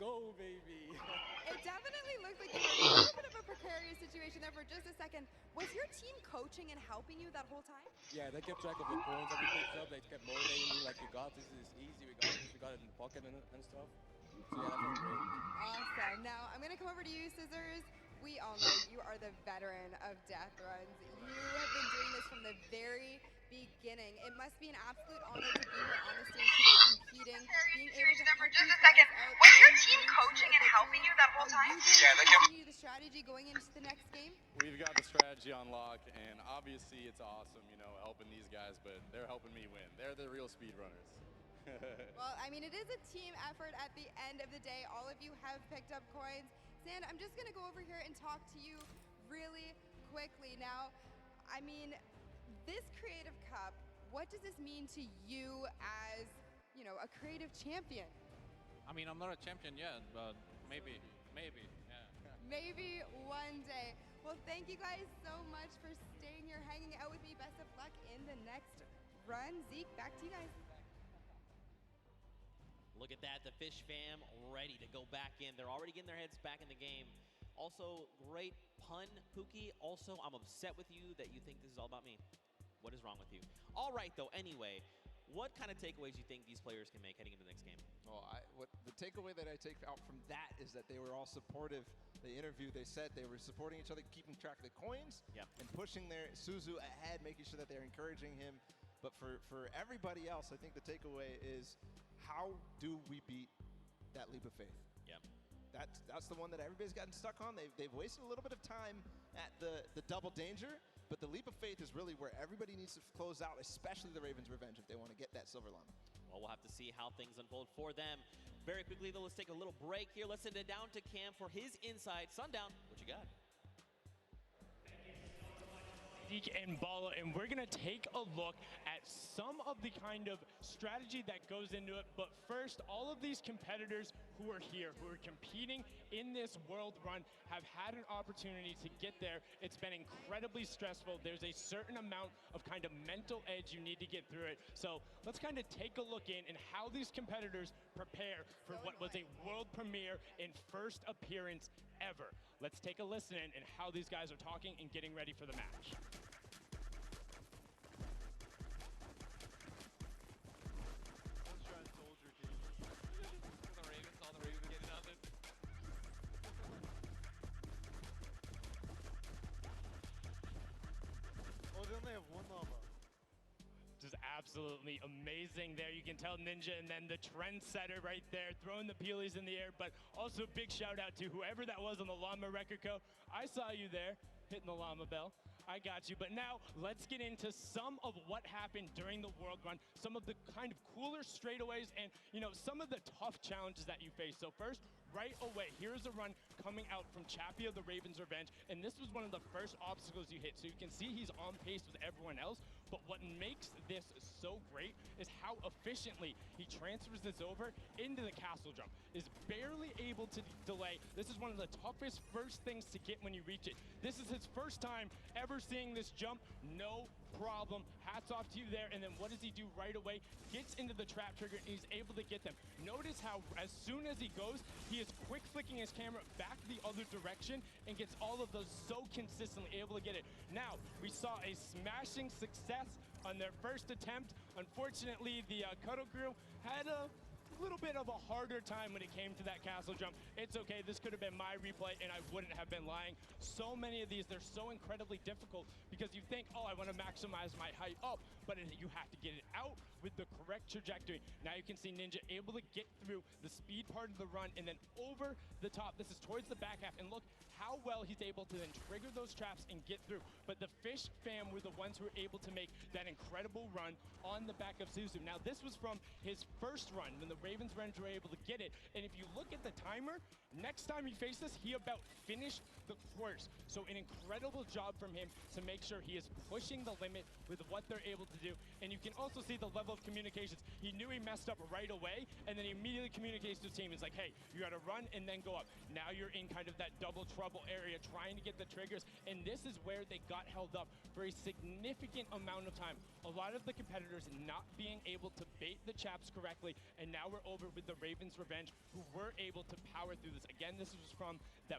go, baby. It definitely looked like you were in a little bit of a precarious situation there for just a second. Was your team coaching and helping you that whole time? Yeah, they kept track of the coins that we picked up. They kept motivating me like, you got this is easy, we got it in the pocket and stuff. So yeah, that felt great. Awesome. Now I'm going to come over to you, Scissors. We all know you are the veteran of death runs. You have been doing this from the very beginning. It must be an absolute honor to be here on the stage today competing, being able to help these guys out, carrying through to a victory. Are you going to continue the strategy going into the next game? We've got the strategy on lock, and obviously it's awesome, you know, helping these guys, but they're helping me win. They're the real speedrunners. Well, I mean, it is a team effort at the end of the day. All of you have picked up coins. Sand, I'm just going to go over here and talk to you really quickly. Now, I mean, this Creative Cup, what does this mean to you as, you know, a creative champion? I mean, I'm not a champion yet, but maybe, yeah. Maybe one day. Well, thank you guys so much for staying here, hanging out with me. Best of luck in the next run. Zeke, back to you guys. Look at that, the Fish fam ready to go back in. They're already getting their heads back in the game. Also, great pun, Pookie. Also, I'm upset with you that you think this is all about me. What is wrong with you? All right, though, anyway, what kind of takeaways do you think these players can make heading into the next game? Well, the takeaway that I take out from that is that they were all supportive. The interview, they said they were supporting each other, keeping track of the coins, and pushing their Suzu ahead, making sure that they're encouraging him. But for everybody else, I think the takeaway is, how do we beat that leap of faith? Yeah. That's the one that everybody's gotten stuck on. They've wasted a little bit of time at the double danger, but the leap of faith is really where everybody needs to close out, especially the Ravens' Revenge, if they want to get that silver llama. Well, we'll have to see how things unfold for them. Very quickly, though, let's take a little break here. Let's send it down to Cam for his insight. Sundown, what you got? Zeke and Bala, and we're going to take a look at some of the kind of strategy that goes into it. But first, all of these competitors who are here, who are competing in this world run, have had an opportunity to get there. It's been incredibly stressful. There's a certain amount of kind of mental edge you need to get through it. So let's kind of take a look in and how these competitors prepare for what was a world premiere and first appearance ever. Let's take a listen in and how these guys are talking and getting ready for the match. Oh, they only have one llama. Just absolutely amazing there. You can tell Ninja and then the trendsetter right there, throwing the peelies in the air, but also big shout out to whoever that was on the Llama Record Co. I saw you there, hitting the llama bell. I got you. But now let's get into some of what happened during the World Run, some of the kind of cooler straightaways and, you know, some of the tough challenges that you face. So first, right away, here's a run coming out from Chappie of the Ravens' Revenge. And this was one of the first obstacles you hit. So you can see he's on pace with everyone else. But what makes this so great is how efficiently he transfers this over into the castle jump. Is barely able to delay. This is one of the toughest first things to get when you reach it. This is his first time ever seeing this jump. No problem. Hats off to you there. And then what does he do right away? Gets into the trap trigger and he's able to get them. Notice how as soon as he goes, he is quick flicking his camera back the other direction and gets all of those so consistently able to get it. Now, we saw a smashing success on their first attempt. Unfortunately, the Cuddle Crew had a little bit of a harder time when it came to that castle jump. It's okay, this could have been my replay and I wouldn't have been lying. So many of these, they're so incredibly difficult because you think, oh, I want to maximize my height up, but you have to get it out with the correct trajectory. Now you can see Ninja able to get through the speed part of the run and then over the top. This is towards the back half, and look how well he's able to then trigger those traps and get through. But the Fish fam were the ones who were able to make that incredible run on the back of Suzu. Now this was from his first run when the Ravens Revenge were able to get it. And if you look at the timer, next time he faced this, he about finished the course. So an incredible job from him to make sure he is pushing the limit with what they're able to do. And you can also see the level of communications. He knew he messed up right away, and then he immediately communicates to his team. It's like, hey, you got to run and then go up. Now you're in kind of that double trouble area trying to get the triggers. And this is where they got held up for a significant amount of time. A lot of the competitors not being able to bait the chaps correctly, and now power over with the Ravens Revenge, who were able to power through this. Again, this was from the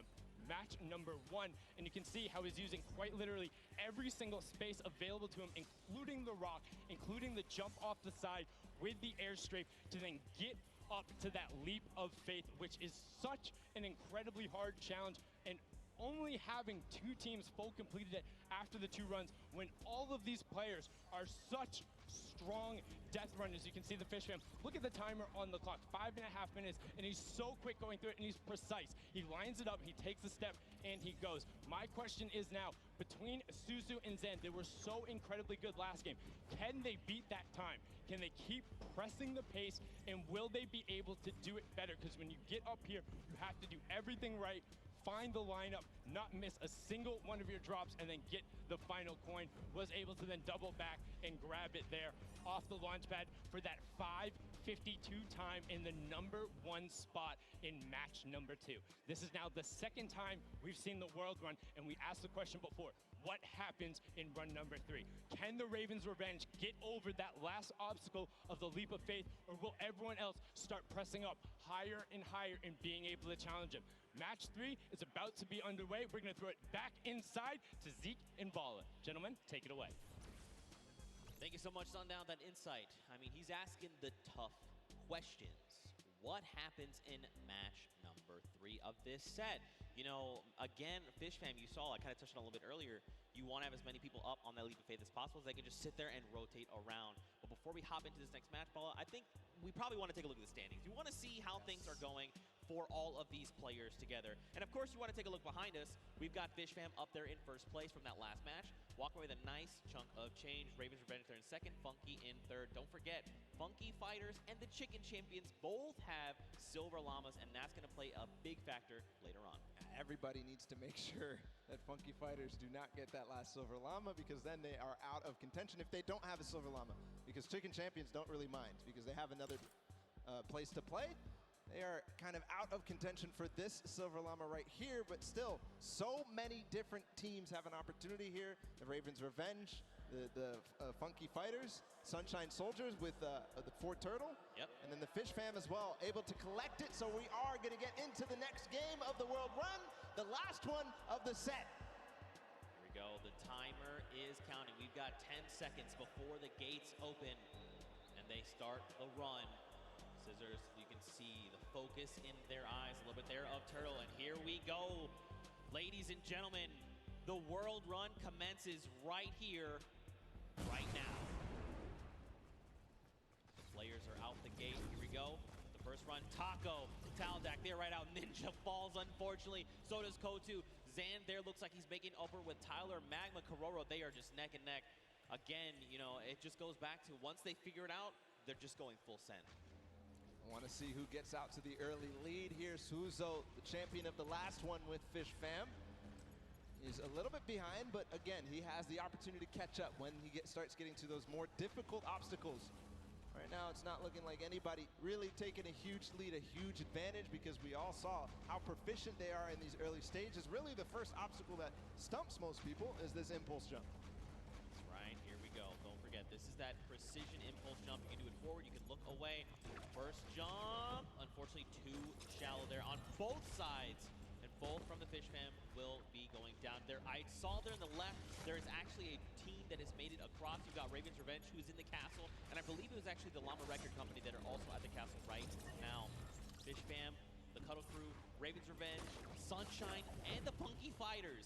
match number 1, and you can see how he's using quite literally every single space available to him, including the rock, including the jump off the side with the airstrike to then get up to that leap of faith, which is such an incredibly hard challenge, and only having 2 teams full completed it after the 2 runs when all of these players are such strong death runners. You can see the Fish Fam. Look at the timer on the clock, 5.5 minutes, and he's so quick going through it, and he's precise. He lines it up, he takes a step, and he goes. My question is now, between Suzu and Zen, they were so incredibly good last game. Can they beat that time? Can they keep pressing the pace, and will they be able to do it better? Because when you get up here, you have to do everything right, find the lineup, not miss a single one of your drops, and then get the final coin. Was able to then double back and grab it there off the launch pad for that 5:52 time in the #1 spot in match number 2. This is now the second time we've seen the world run, and we asked the question before, what happens in run number 3? Can the Ravens Revenge get over that last obstacle of the leap of faith, or will everyone else start pressing up higher and higher and being able to challenge him? Match 3 is about to be underway. We're going to throw it back inside to Zeke and Bala. Gentlemen, take it away. Thank you so much, Sundown, that insight. I mean, he's asking the tough questions. What happens in match number 3 of this set? You know, again, Fish Fam, you saw, I kind of touched on a little bit earlier, you want to have as many people up on that leap of faith as possible so they can just sit there and rotate around. But before we hop into this next match, Bala, I think we probably want to take a look at the standings. We want to see how things are going for all of these players together. And of course, you want to take a look behind us. We've got Fish Fam up there in first place from that last match, walking away with a nice chunk of change. Ravens Revenge there in second, Funky in third. Don't forget, Funky Fighters and the Chicken Champions both have Silver Llamas, and that's going to play a big factor later on. Everybody needs to make sure that Funky Fighters do not get that last Silver Llama, because then they are out of contention if they don't have a Silver Llama. Because Chicken Champions don't really mind, because they have another place to play. They are kind of out of contention for this Silver Llama right here, but still, so many different teams have an opportunity here. The Ravens Revenge, the Funky Fighters, Sunshine Soldiers with the 4Turtle, and then the Fish Fam as well, able to collect it. So we are going to get into the next game of the World Run, the last one of the set. Here we go. The timer is counting. We've got 10 seconds before the gates open, and they start the run. Scissors, you can see the focus in their eyes a little bit there of Turtle, and here we go. Ladies and gentlemen, the World Run commences right here, right now. The players are out the gate. Here we go. The first run, Taco, Taldak, they're right out. Ninja falls, unfortunately. So does Kotu. Zan there looks like he's making upper with Tyler. Magma, Kororo, they are just neck and neck. Again, you know, it just goes back to once they figure it out, they're just going full send. I want to see who gets out to the early lead here. Suzo, the champion of the last one with Fish Fam, is a little bit behind, but again, he has the opportunity to catch up when he starts getting to those more difficult obstacles. Right now, it's not looking like anybody really taking a huge lead, a huge advantage, because we all saw how proficient they are in these early stages. Really, the first obstacle that stumps most people is this impulse jump. That's right, here we go. Don't forget, this is that precision impulse jump. You can do it forward, you can look away. First jump, unfortunately too shallow there on both sides, and both from the Fish Fam will be going down there. I saw there on the left, there is actually a team that has made it across. You've got Ravens Revenge, who's in the castle, and I believe it was actually the Llama Record Company that are also at the castle right now. Fish Fam, the Cuddle Crew, Ravens Revenge, Sunshine, and the Funky Fighters.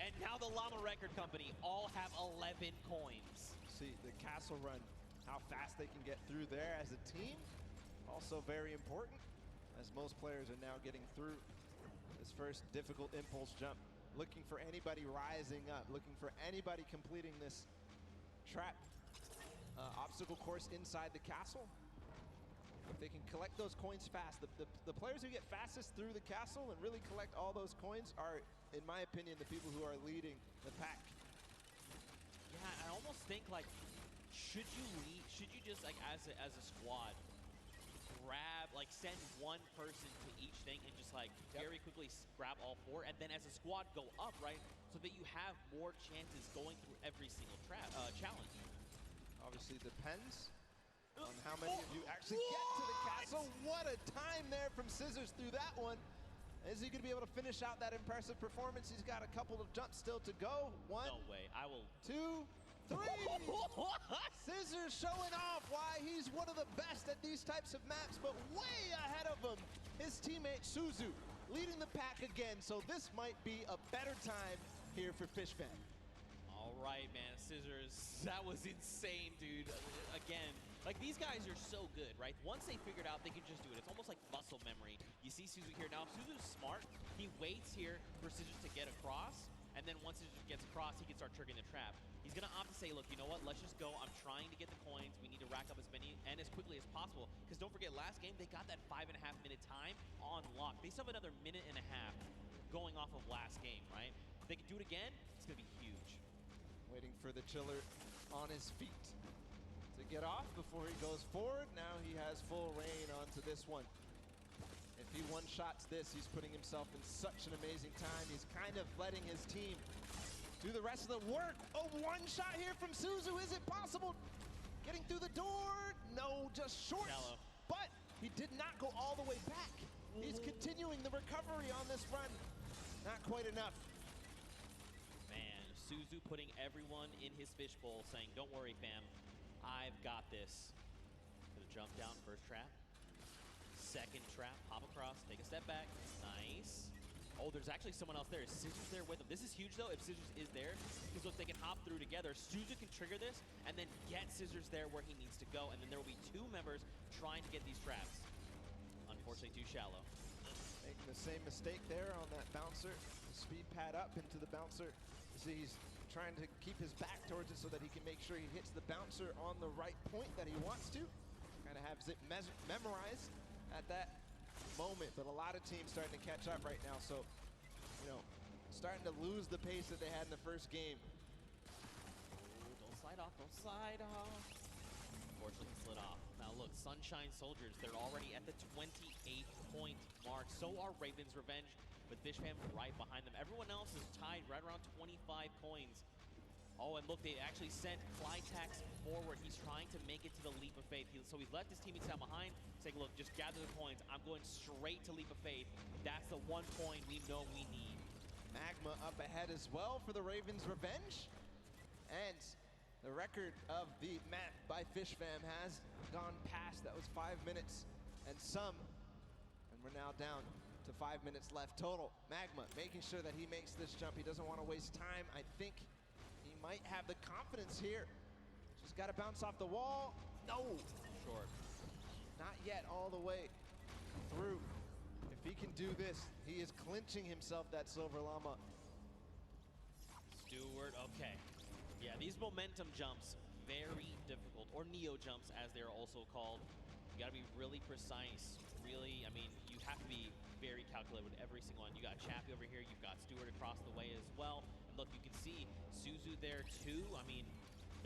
And now the Llama Record Company all have 11 coins. See the castle run, how fast they can get through there as a team. Also very important, as most players are now getting through this first difficult impulse jump, looking for anybody rising up, looking for anybody completing this trap obstacle course inside the castle. If they can collect those coins fast, the players who get fastest through the castle and really collect all those coins are, in my opinion, the people who are leading the pack. Yeah, I almost think like, should you just like as a squad grab, like send one person to each thing and just like very quickly grab all 4, and then as a squad go up, right? So that you have more chances going through every single challenge. Obviously depends on how many of you actually get to the castle. What a time there from Scissors through that one. Is he going to be able to finish out that impressive performance? He's got a couple of jumps still to go. One, No way. I will. 2, 3. Scissors showing off why he's one of the best at these types of maps, but way ahead of him, his teammate Suzu leading the pack again. So this might be a better time here for Fishman. All right, man. Scissors. That was insane, dude. Again, like these guys are so good, right? Once they figured out they can just do it. It's almost like muscle memory. You see Suzu here. Now, if Suzu's smart, he waits here for Scissors to get across. And then once Scissors gets across, he can start triggering the trap. He's going to opt to say, look, you know what? Let's just go. I'm trying to get the coins. We need to rack up as many and as quickly as possible. Because don't forget, last game, they got that 5.5-minute time on lock. They still have another 1.5 minutes going off of last game, right? If they can do it again, it's going to be huge. Waiting for the chiller on his feet to get off before he goes forward. Now he has full reign onto this one. If he one-shots this, he's putting himself in such an amazing time. He's kind of letting his team do the rest of the work. Oh, one shot here from Suzu. Is it possible? Getting through the door? No, just short. Shallow. But he did not go all the way back. He's continuing the recovery on this run. Not quite enough. Man, Suzu putting everyone in his fishbowl, saying, don't worry, fam. I've got this. Gonna jump down, first trap. Second trap, hop across, take a step back. Nice. Oh, there's actually someone else there. Is Scissors there with him? This is huge, though, if Scissors is there. Because look, they can hop through together. Suzu can trigger this and then get Scissors there where he needs to go. And then there will be 2 members trying to get these traps. Unfortunately, too shallow. Making the same mistake there on that bouncer. The speed pad up into the bouncer. You see, he's trying to keep his back towards it so that he can make sure he hits the bouncer on the right point that he wants to. Kind of has it memorized at that moment, but a lot of teams starting to catch up right now, so starting to lose the pace that they had in the first game. Ooh, don't slide off, don't slide off. Unfortunately, slid off. Now look, Sunshine Soldiers, they're already at the 28-point mark. So are Raven's Revenge, with Fishman right behind them. Everyone else is tied right around 25 coins. Oh, and look, they actually sent Clytax forward. He's trying to make it to the Leap of Faith. So he's left his teammates out behind, saying, look, just gather the coins. I'm going straight to Leap of Faith. That's the 1 point we know we need. Magma up ahead as well for the Ravens' Revenge. And the record of the map by Fishfam has gone past. That was 5 minutes and some. And we're now down to 5 minutes left total. Magma making sure that he makes this jump. He doesn't want to waste time. I think he might have the confidence here. Just got to bounce off the wall. No. Short. Not yet all the way through. If he can do this, he is clinching himself that Silver Llama. Stewart, okay. Yeah, these momentum jumps, very difficult, or neo jumps as they're also called. You gotta be really precise, really, I mean, you have to be very calculated with every single one. You got Chappie over here, you've got Stewart across the way as well. And look, you can see Suzu there too. I mean,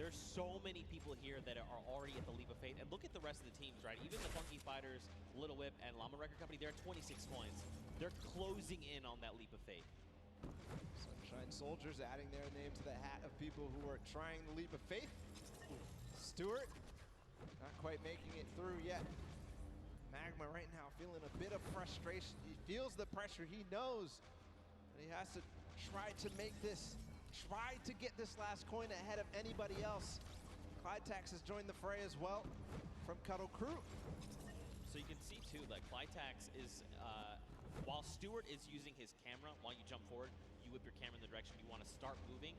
there's so many people here that are already at the Leap of Faith. And look at the rest of the teams, right? Even the Funky Fighters, Little Whip, and Llama Record Company, they're at 26 points. They're closing in on that Leap of Faith. Sunshine Soldiers adding their name to the hat of people who are trying the Leap of Faith. Stewart, not quite making it through yet. Magma right now feeling a bit of frustration. He feels the pressure. He knows that he has to try to make this, try to get this last coin ahead of anybody else. Clytax has joined the fray as well from Cuddle Crew. So you can see too, like Clytax is, while Stewart is using his camera, while you jump forward, you whip your camera in the direction you want to start moving.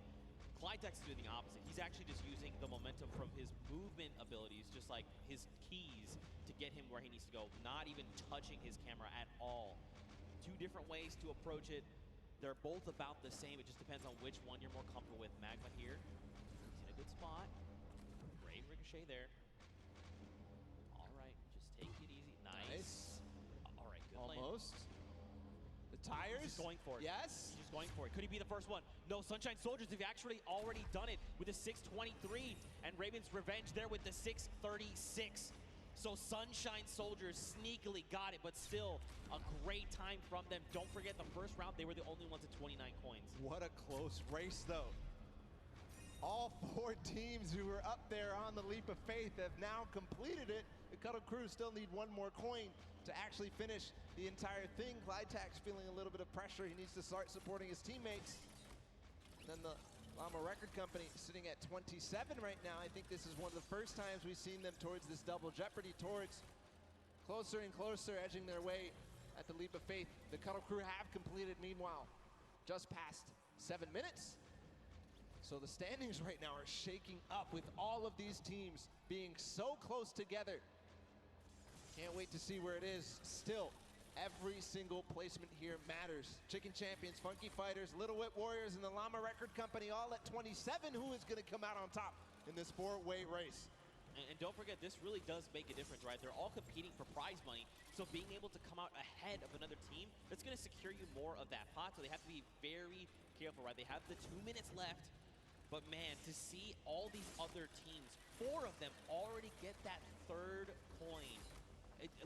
Clytax is doing the opposite. He's actually just using the momentum from his movement abilities, just like his keys, to get him where he needs to go, not even touching his camera at all. 2 different ways to approach it. They're both about the same. It just depends on which one you're more comfortable with. Magma here. He's in a good spot. Great ricochet there. All right, just take it easy. Nice. All right, good lane. Almost. The tires. He's just going for it. Yes. He's just going for it. Could he be the first one? No, Sunshine Soldiers have actually already done it with a 6:23, and Raven's Revenge there with the 6:36. So Sunshine Soldiers sneakily got it, but still a great time from them. Don't forget the first round, they were the only ones at 29 coins. What a close race though. All 4 teams who were up there on the leap of faith have now completed it. The Cuddle Crew still need one more coin to actually finish the entire thing. Clytak's feeling a little bit of pressure. He needs to start supporting his teammates. And then the Llama Record Company sitting at 27 right now. I think this is one of the first times we've seen them towards this double jeopardy, towards closer and closer, edging their way at the leap of faith. The Cuddle Crew have completed, meanwhile, just past 7 minutes. So the standings right now are shaking up with all of these teams being so close together. Can't wait to see where it is. Still, every single placement here matters. Chicken Champions, Funky Fighters, Little Whip Warriors, and the Llama Record Company all at 27. Who is going to come out on top in this 4-way race? And don't forget, this really does make a difference, right? They're all competing for prize money, so being able to come out ahead of another team, that's going to secure you more of that pot, so they have to be very careful, right? They have the 2 minutes left, but man, to see all these other teams, 4 of them already get that 3rd coin.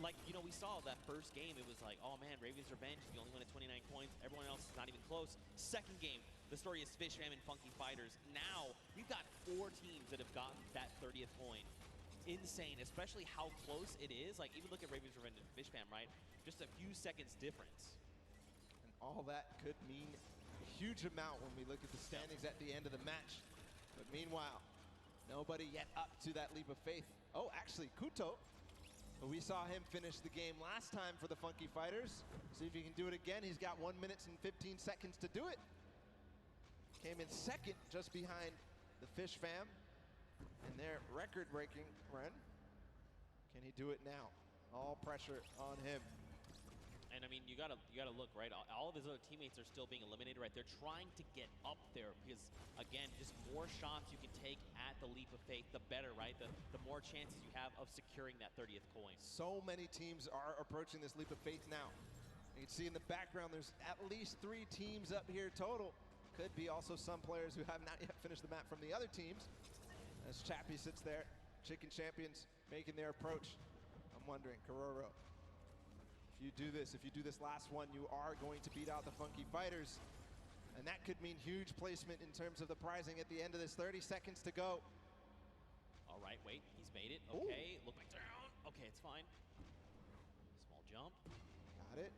Like, you know, we saw that first game, it was like, oh man, Raven's Revenge, you only win at 29 coins, everyone else is not even close. Second game, the story is Fish Fam and Funky Fighters. Now, we've got 4 teams that have gotten that 30th coin. Insane, especially how close it is. Like, even look at Raven's Revenge and Fish Fam, right? Just a few seconds difference. And all that could mean a huge amount when we look at the standings at the end of the match. But meanwhile, nobody yet up to that leap of faith. Oh, actually, Kuto. We saw him finish the game last time for the Funky Fighters. See if he can do it again. He's got 1 minute and 15 seconds to do it. Came in second, just behind the Fish Fam in their record-breaking run. Can he do it now? All pressure on him. And I mean, you gotta look, right? All of his other teammates are still being eliminated, right? They're trying to get up there because, again, just more shots you can take at the leap of faith, the better, right? The more chances you have of securing that 30th coin. So many teams are approaching this leap of faith now. You can see in the background, there's at least 3 teams up here total. Could be also some players who have not yet finished the map from the other teams. As Chappie sits there, Chicken Champions making their approach. I'm wondering, Kororo, if you do this last one, you are going to beat out the Funky Fighters. And that could mean huge placement in terms of the prizing at the end of this. 30 seconds to go. All right, wait, he's made it. Okay, look back down. Okay, it's fine. Small jump. Got it.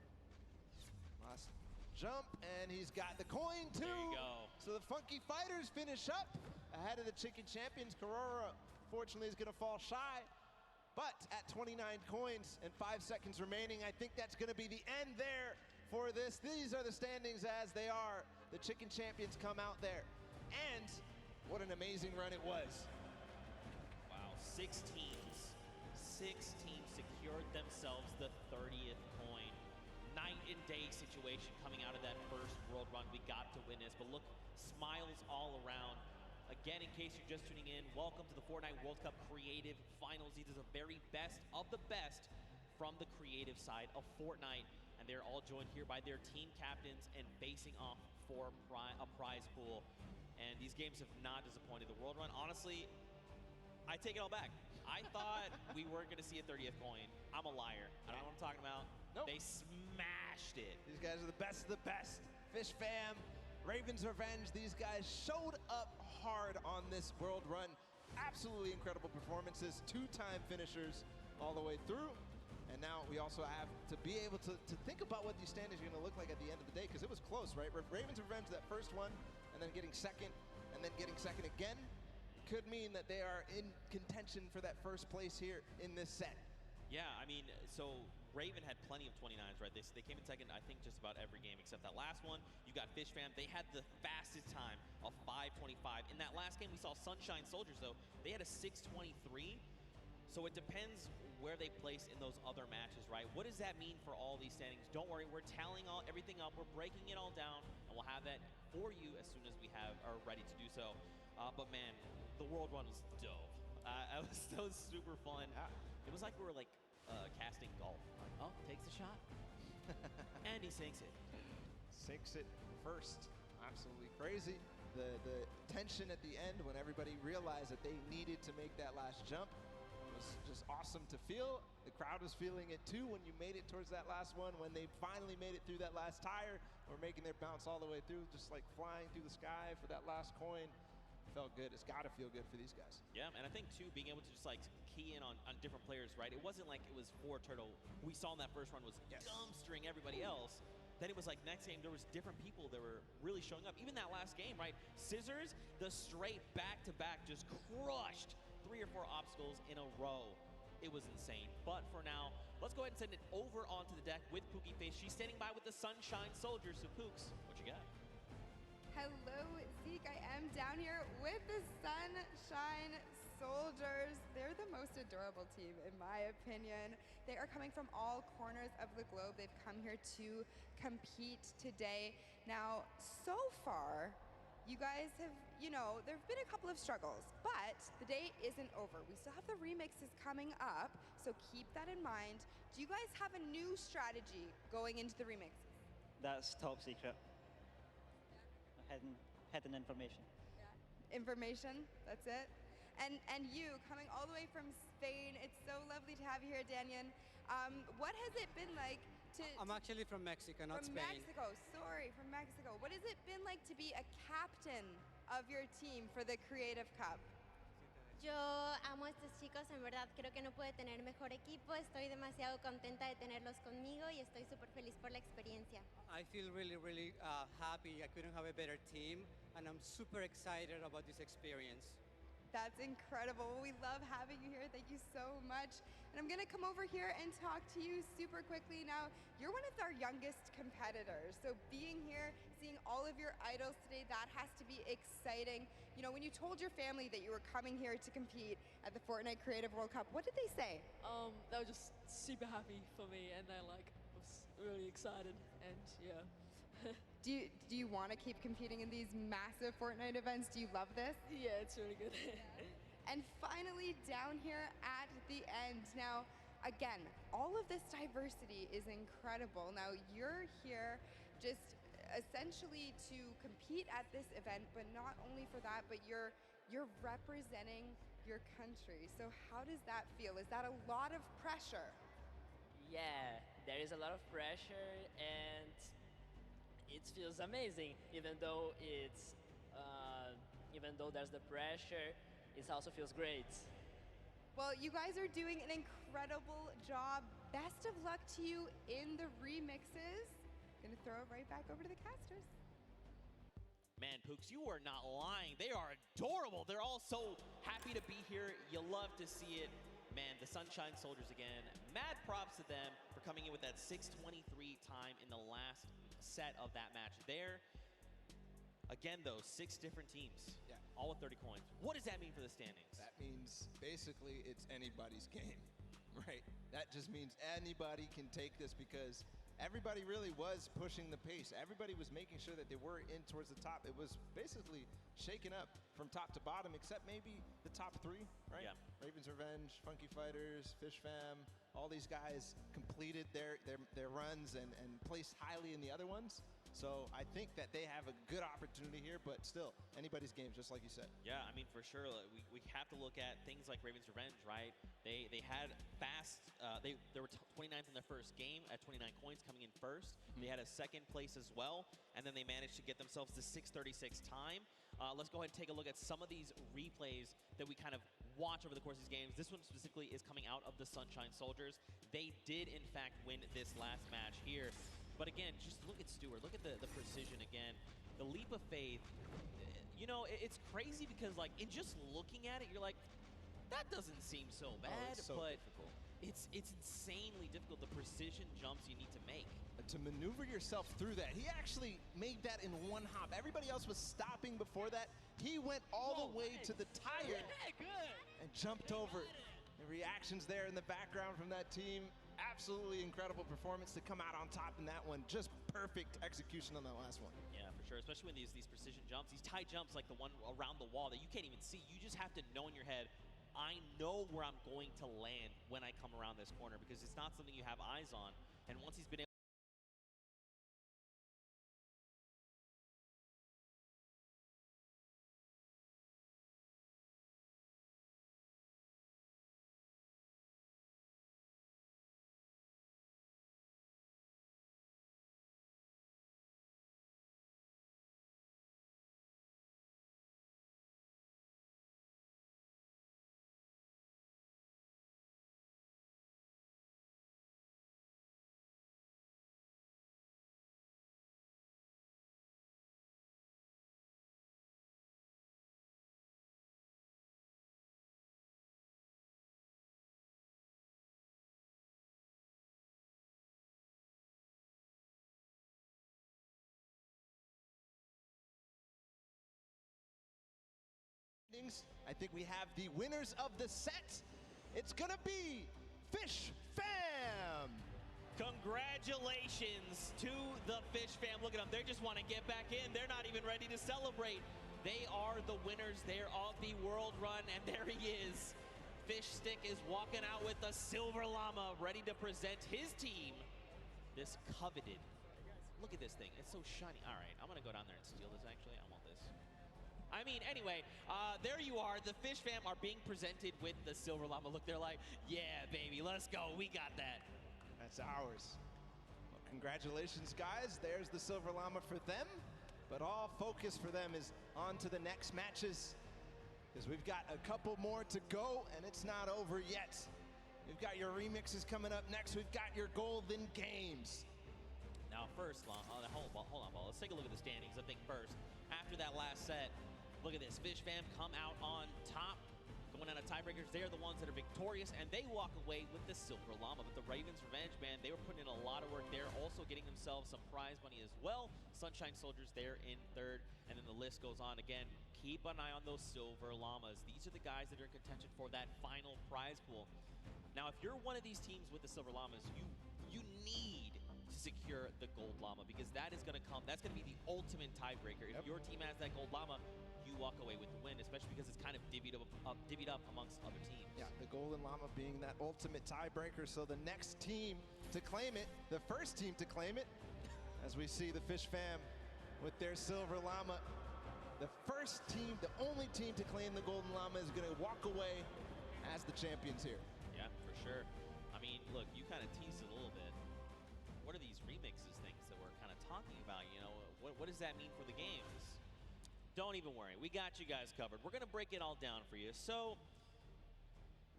Last jump, and he's got the coin too. There you go. So the Funky Fighters finish up ahead of the Chicken Champions. Korora, fortunately, is going to fall shy. But at 29 coins and 5 seconds remaining, I think that's going to be the end there for this. These are the standings as they are. The Chicken Champions come out there. And what an amazing run it was. Wow, 6 teams. 6 teams secured themselves the 30th coin. Night and day situation coming out of that first world run. We got to witness, but look, smiles all around. Again, in case you're just tuning in, welcome to the Fortnite World Cup Creative Finals. These are the very best of the best from the creative side of Fortnite. And they're all joined here by their team captains and facing off for a prize pool. And these games have not disappointed. The World Run, honestly, I take it all back. I thought we weren't going to see a 30th coin. I'm a liar. I don't know what I'm talking about. Nope. They smashed it. These guys are the best of the best. Fish Fam, Raven's Revenge, these guys showed up hard on this World Run. Absolutely incredible performances, 2-time finishers all the way through. And now we also have to be able to think about what these standings are going to look like at the end of the day, because it was close, right? Raven's Revenge, that first one, and then getting second, and then getting second again, could mean that they are in contention for that first place here in this set. Yeah, I mean, so Raven had plenty of 29s, right? They came in second, I think, just about every game except that last one. You got Fish Fam. They had the fastest time of 5:25. In that last game, we saw Sunshine Soldiers, though. They had a 6:23. So it depends where they place in those other matches, right? What does that mean for all these standings? Don't worry, we're tallying everything up. We're breaking it all down, and we'll have that for you as soon as we are ready to do so. But man, the World Run was dope. That was super fun. It was like we were like casting golf. Like, oh, takes a shot, and he sinks it. Sinks it first. Absolutely crazy. The tension at the end when everybody realized that they needed to make that last jump was just awesome to feel. The crowd was feeling it too when you made it towards that last one. When they finally made it through that last tire, or making their bounce all the way through, just like flying through the sky for that last coin. felt good. It's got to feel good for these guys. Yeah, and I think too, being able to just like key in on different players, right? It wasn't like it was for Turtle. We saw in that first run was dumpstering everybody else. Then it was like next game there was different people that were really showing up. Even that last game, right? Scissors, the straight back-to-back just crushed 3 or 4 obstacles in a row. It was insane. But for now, let's go ahead and send it over onto the deck with Pookie Face. She's standing by with the Sunshine Soldiers. So Pooks, what you got? Hello, Zeke. I am down here with the Sunshine Soldiers. They're the most adorable team, in my opinion. They are coming from all corners of the globe. They've come here to compete today. Now, so far, you guys have, there have been a couple of struggles, but the day isn't over. We still have the remixes coming up, so keep that in mind. Do you guys have a new strategy going into the remixes? That's top secret. Hidden information. Information, that's it. And you, coming all the way from Spain, it's so lovely to have you here, Daniel. What has it been like to... I'm actually from Mexico, not Spain. From Mexico, sorry, from Mexico. What has it been like to be a captain of your team for the Creative Cup? Yo amo a estos chicos, en verdad creo que no puede tener mejor equipo, estoy demasiado contenta de tenerlos conmigo y estoy súper feliz por la experiencia. I feel really happy. I couldn't have a better team, and I'm super excited about this experience. That's incredible. We love having you here. Thank you so much. And I'm going to come over here and talk to you super quickly. Now, you're one of our youngest competitors. So being here, seeing all of your idols today, that has to be exciting. When you told your family that you were coming here to compete at the Fortnite Creative World Cup, what did they say? They were just super happy for me, and they was really excited, and yeah. Do you want to keep competing in these massive Fortnite events? Do you love this? Yeah, it's really good. And finally, down here at the end. Now, again, all of this diversity is incredible. Now, you're here just essentially to compete at this event, but not only for that, but you're representing your country. So how does that feel? Is that a lot of pressure? Yeah, there is a lot of pressure, and it feels amazing. Even though there's the pressure, it also feels great. Well, you guys are doing an incredible job. Best of luck to you in the remixes. Gonna throw it right back over to the casters. Man, Pooks, you are not lying. They are adorable. They're all so happy to be here. You love to see it. Man, the Sunshine Soldiers again. Mad props to them for coming in with that 6:23 time in the last set of that match there. Again, though, 6 different teams, all with 30 coins. What does that mean for the standings? That means basically it's anybody's game, right? That just means anybody can take this because everybody really was pushing the pace. Everybody was making sure that they were in towards the top. It was basically shaken up from top to bottom, except maybe the top 3, right? Yeah. Raven's Revenge, Funky Fighters, Fish Fam, all these guys completed their runs and placed highly in the other ones. So I think that they have a good opportunity here, but still, anybody's game, just like you said. Yeah, I mean, for sure, we have to look at things like Raven's Revenge, right? They had fast, they were 29th in their first game at 29 coins coming in first. They had a second place as well, and then they managed to get themselves to 6:36 time. Let's go ahead and take a look at some of these replays that we kind of watch over the course of these games. This one specifically is coming out of the Sunshine Soldiers. They did, in fact, win this last match here. But again, just look at Stewart. Look at the precision again. The leap of faith. It's crazy because, like, in just looking at it, you're like, that doesn't seem so bad. It's so but difficult. It's insanely difficult, the precision jumps you need to make. To maneuver yourself through that. He actually made that in one hop. Everybody else was stopping before that. He went all the way to the tire and jumped over. The reactions there in the background from that team. Absolutely incredible performance to come out on top in that one. Just perfect execution on that last one. Yeah, for sure. Especially when these precision jumps, these tight jumps like the one around the wall that you can't even see. You just have to know in your head, I know where I'm going to land when I come around this corner, because it's not something you have eyes on. And once he's been able I think we have the winners of the set. It's gonna be Fish Fam. Congratulations to the Fish Fam. Look at them. They just want to get back in. They're not even ready to celebrate. They are the winners there of the World Run, and there he is. Fish Stick is walking out with the Silver Llama, ready to present his team this coveted. Look at this thing. It's so shiny. All right, I'm going to go down there and steal this, actually. I want this. I mean, anyway, there you are. The Fish Fam are being presented with the Silver Llama. Look, they're like, yeah, baby, let's go. We got that. That's ours. Well, congratulations, guys. There's the Silver Llama for them. But all focus for them is on to the next matches, because we've got a couple more to go, and it's not over yet. We've got your remixes coming up next. We've got your Golden Games. Now, first, hold on, Paul. Let's take a look at the standings. I think first, after that last set, look at this. Fish Fam come out on top. Going out of tiebreakers, they're the ones that are victorious, and they walk away with the Silver Llama. But the Ravens Revenge Band, they were putting in a lot of work there, also getting themselves some prize money as well. Sunshine Soldiers there in third, and then the list goes on. Again, keep an eye on those Silver Llamas. These are the guys that are in contention for that final prize pool. Now, if you're one of these teams with the Silver Llamas, you need to secure the Gold Llama, because that is going to come. That's going to be the ultimate tiebreaker. If your team has that Gold Llama, you walk away with the win, especially because it's kind of divvied up amongst other teams. Yeah, the Golden Llama being that ultimate tiebreaker. So the next team to claim it, the first team to claim it, as we see the Fish Fam with their Silver Llama. The first team, the only team to claim the Golden Llama is going to walk away as the champions here. Yeah, for sure. I mean, look, you kind of teased it a little bit. What are these remixes things that we're kind of talking about? You know, what does that mean for the games? Don't even worry. We got you guys covered. We're going to break it all down for you. So,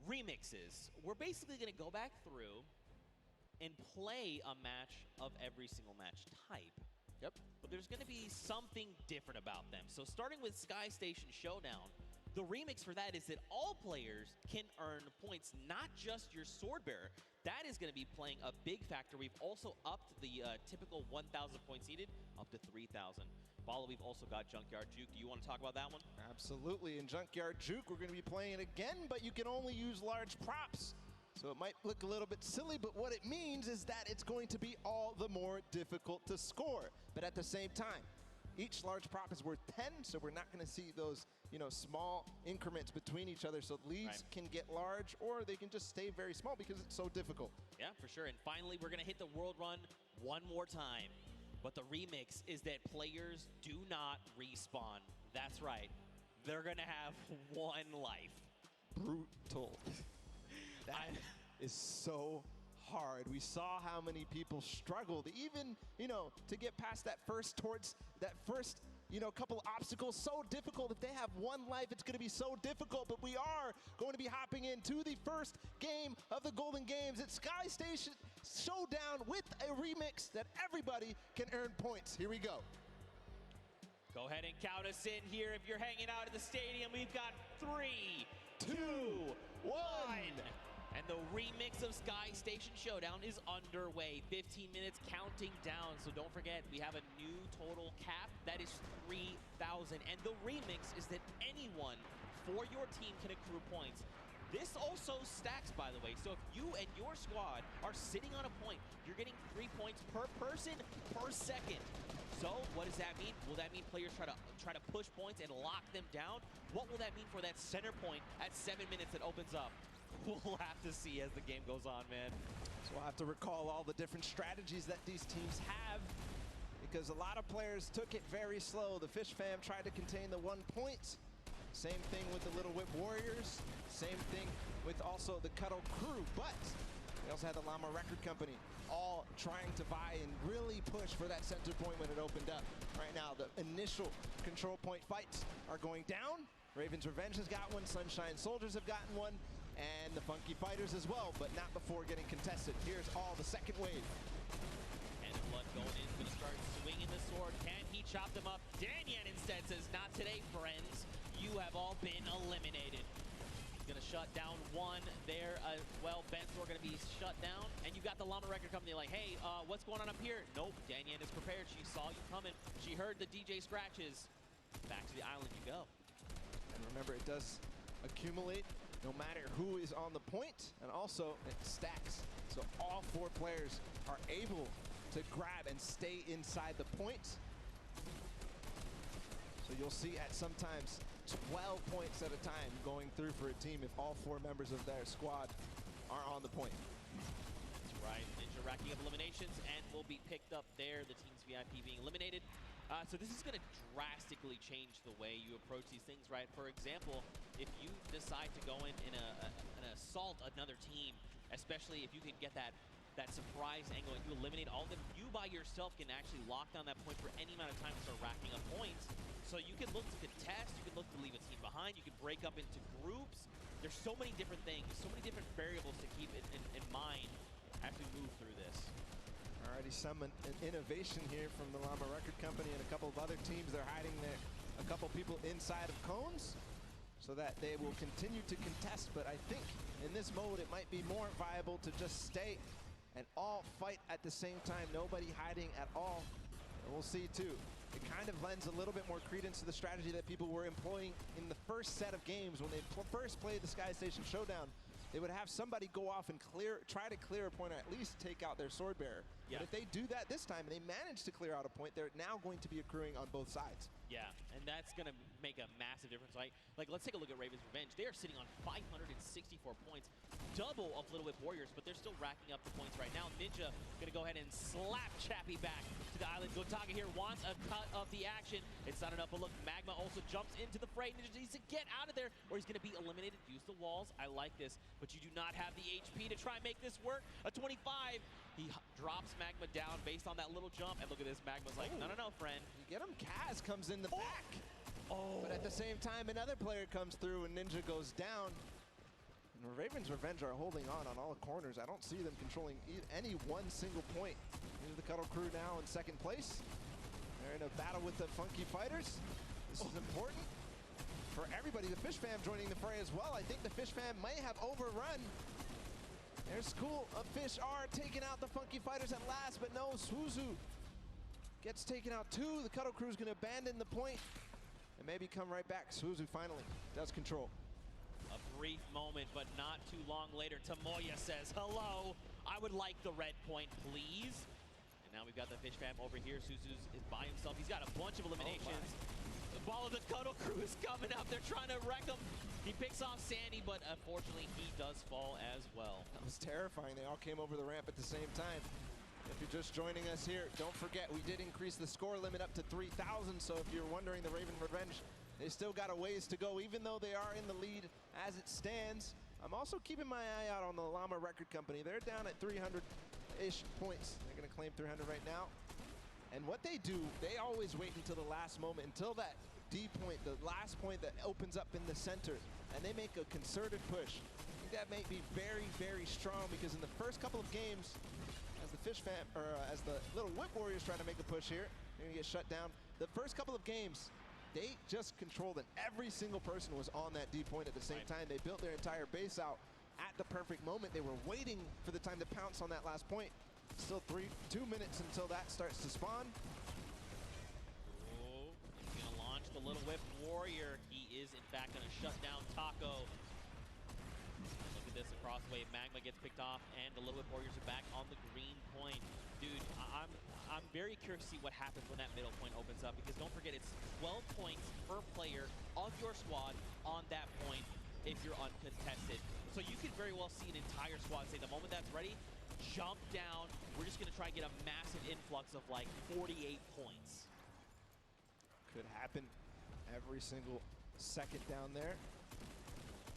remixes. We're basically going to go back through and play a match of every single match type. Yep. But there's going to be something different about them. So, starting with Sky Station Showdown, the remix for that is that all players can earn points, not just your sword bearer. That is going to be playing a big factor. We've also upped the typical 1,000 points needed up to 3,000. Follow, we've also got Junkyard Juke. Do you want to talk about that one? Absolutely. In Junkyard Juke, we're going to be playing it again, but you can only use large props. So it might look a little bit silly, but what it means is that it's going to be all the more difficult to score. But at the same time, each large prop is worth 10, so we're not going to see those, small increments between each other. So leads can get large, or they can just stay very small because it's so difficult. Yeah, for sure. And finally, we're going to hit the World Run one more time. But the remix is that players do not respawn. That's right. They're going to have one life. Brutal. That is so hard. We saw how many people struggled, even, to get past that first couple obstacles. So difficult. If they have one life, it's going to be so difficult. But we are going to be hopping into the first game of the Golden Games. It's Sky Station Showdown with a remix that everybody can earn points. Here we go. Go ahead and count us in here. If you're hanging out at the stadium, we've got 3, 2, 1. And the remix of Sky Station Showdown is underway. 15 minutes counting down. So don't forget, we have a new total cap. That is 3,000. And the remix is that anyone for your team can accrue points. This also stacks, by the way. So if you and your squad are sitting on a point, you're getting 3 points per person per second. So what does that mean? Will that mean players try to push points and lock them down? What will that mean for that center point at 7 minutes that opens up? We'll have to see as the game goes on, man. So we'll have to recall all the different strategies that these teams have, because a lot of players took it very slow. The Fish Fam tried to contain the 1 point. Same thing with the Little Whip Warriors. Same thing with also the Cuddle Crew. But we also had the Llama Record Company all trying to vie and really push for that center point when it opened up. Right now, the initial control point fights are going down. Raven's Revenge has got one. Sunshine Soldiers have gotten one. And the Funky Fighters as well, but not before getting contested. Here's all the second wave. And Blood going in, going to start swinging the sword. Can he chop them up? Danyan instead says, not today, friends. You have all been eliminated. He's going to shut down one there. Well, Bensor going to be shut down. And you got the Llama Record Company like, hey, what's going on up here? Nope, Danyan is prepared. She saw you coming. She heard the DJ scratches. Back to the island you go. And remember, it does accumulate no matter who is on the point, and also it stacks. So all 4 players are able to grab and stay inside the point. So you'll see at sometimes 12 points at a time going through for a team if all 4 members of their squad are on the point. That's right. Ninja racking up eliminations and will be picked up there. The team's VIP being eliminated. So this is going to drastically change the way you approach these things, right? For example, if you decide to go in an assault another team, especially if you can get that surprise angle and you eliminate all of them, you by yourself can actually lock down that point for any amount of time and start racking up points. So you can look to contest, you can look to leave a team behind, you can break up into groups. There's so many different things, so many different variables to keep in mind as we move through this. Already some innovation here from the Llama Record Company and a couple of other teams. They're hiding a couple people inside of cones so that they will continue to contest. But I think in this mode, it might be more viable to just stay and all fight at the same time. Nobody hiding at all. And we'll see too. It kind of lends a little bit more credence to the strategy that people were employing in the first set of games when they first played the Sky Station Showdown. They would have somebody go off and try to clear a point or at least take out their sword bearer. Yeah. But if they do that this time and they manage to clear out a point, they're now going to be accruing on both sides. Yeah, and that's going to make a massive difference, right? Like, let's take a look at Raven's Revenge. They are sitting on 564 points, double of Little Whip Warriors, but they're still racking up the points right now. Ninja going to go ahead and slap Chappie back to the island. Gotaga here wants a cut of the action. It's not enough, but look, Magma also jumps into the fray. Ninja needs to get out of there, or he's going to be eliminated. Use the walls. I like this, but you do not have the HP to try and make this work. A 25. He drops Magma down based on that little jump, and look at this. Magma's like, no, friend. You get him. Kaz comes in the back. Oh. But at the same time, another player comes through and Ninja goes down. And Raven's Revenge are holding on all the corners. I don't see them controlling any one single point. Here's the Cuddle Crew now in second place. They're in a battle with the Funky Fighters. This is important for everybody. The Fish Fam joining the fray as well. I think the Fish Fam may have overrun. Their School of Fish are taking out the Funky Fighters at last, but no, Suzu gets taken out too. The Cuddle Crew is going to abandon the point and maybe come right back. Suzu finally does control. A brief moment, but not too long later, Tomoya says, hello, I would like the red point, please. And now we've got the Fish Fam over here. Suzu is by himself. He's got a bunch of eliminations. The ball of the Cuddle Crew is coming up. They're trying to wreck him. He picks off Sandy, but unfortunately, he does fall as well. That was terrifying. They all came over the ramp at the same time. If you're just joining us here, don't forget we did increase the score limit up to 3,000. So if you're wondering, the Raven Revenge, they still got a ways to go, even though they are in the lead as it stands. I'm also keeping my eye out on the Llama Record Company. They're down at 300-ish points. They're going to claim 300 right now. And what they do, they always wait until the last moment, until that D point, the last point that opens up in the center, and they make a concerted push. I think that may be very, very strong because in the first couple of games, as the Fish Fam, or as the Little Whip Warriors try to make a push here, they're gonna get shut down. The first couple of games, they just controlled it. Every single person was on that D point at the same time. They built their entire base out at the perfect moment. They were waiting for the time to pounce on that last point. Still 2 minutes until that starts to spawn. The Little Whip Warrior, he is in fact going to shut down Taco. Look at this across the way. Magma gets picked off, and the Little Whip Warriors are back on the green point. Dude, I'm very curious to see what happens when that middle point opens up, because don't forget, it's 12 points per player of your squad on that point if you're uncontested. So you could very well see an entire squad say, the moment that's ready, jump down. We're just going to try and get a massive influx of like 48 points. Could happen every single second down there.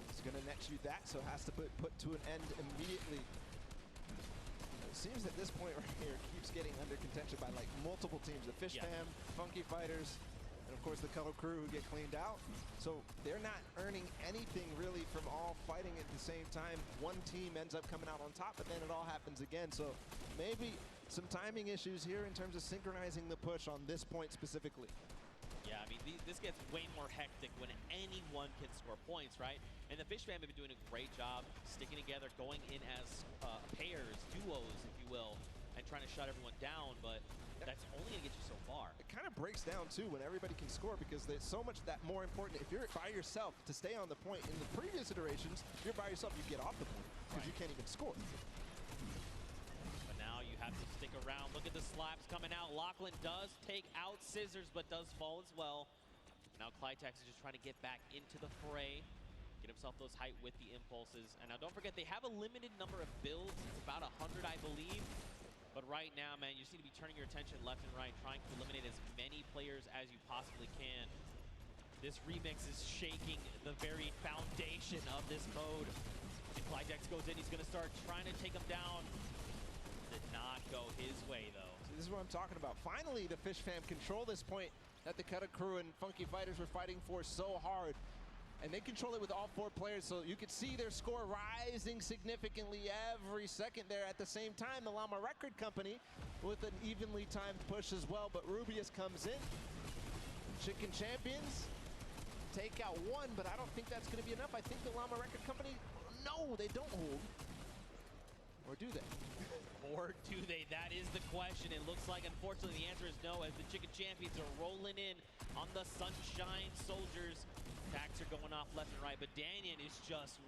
It's going to net you that, so it has to put to an end immediately. It seems that this point right here keeps getting under contention by like multiple teams. The Fish Fam, Funky Fighters, and of course the Cuddle Crew who get cleaned out. So they're not earning anything really from all fighting at the same time. One team ends up coming out on top, but then it all happens again. So maybe some timing issues here in terms of synchronizing the push on this point specifically. Yeah, I mean, this gets way more hectic when anyone can score points, right? And the Fish Fam have been doing a great job sticking together, going in as pairs, duos, if you will. and trying to shut everyone down, but that's only going to get you so far. It kind of breaks down, too, when everybody can score because there's so much that more important. If you're by yourself to stay on the point, in the previous iterations, if you're by yourself, you get off the point because you can't even score. But now you have to stick around. Look at the slaps coming out. Lachlan does take out Scissors, but does fall as well. Now Clytex is just trying to get back into the fray, get himself those height with the impulses. And now don't forget, they have a limited number of builds. It's about 100, I believe. But right now, man, you just need to be turning your attention left and right, trying to eliminate as many players as you possibly can. This remix is shaking the very foundation of this mode. And Clytex goes in, he's gonna start trying to take him down. Did not go his way, though. See, this is what I'm talking about. Finally, the Fish fam control this point that the Cutter crew and Funky Fighters were fighting for so hard. And they control it with all 4 players, so you can see their score rising significantly every second there. At the same time, the Llama Record Company with an evenly timed push as well, but Rubius comes in. Chicken Champions take out 1, but I don't think that's going to be enough. I think the Llama Record Company, no, they don't hold. Or do they? Or do they? That is the question. It looks like, unfortunately, the answer is no, as the Chicken Champions are rolling in on the Sunshine Soldiers. Attacks are going off left and right, but Danyan is just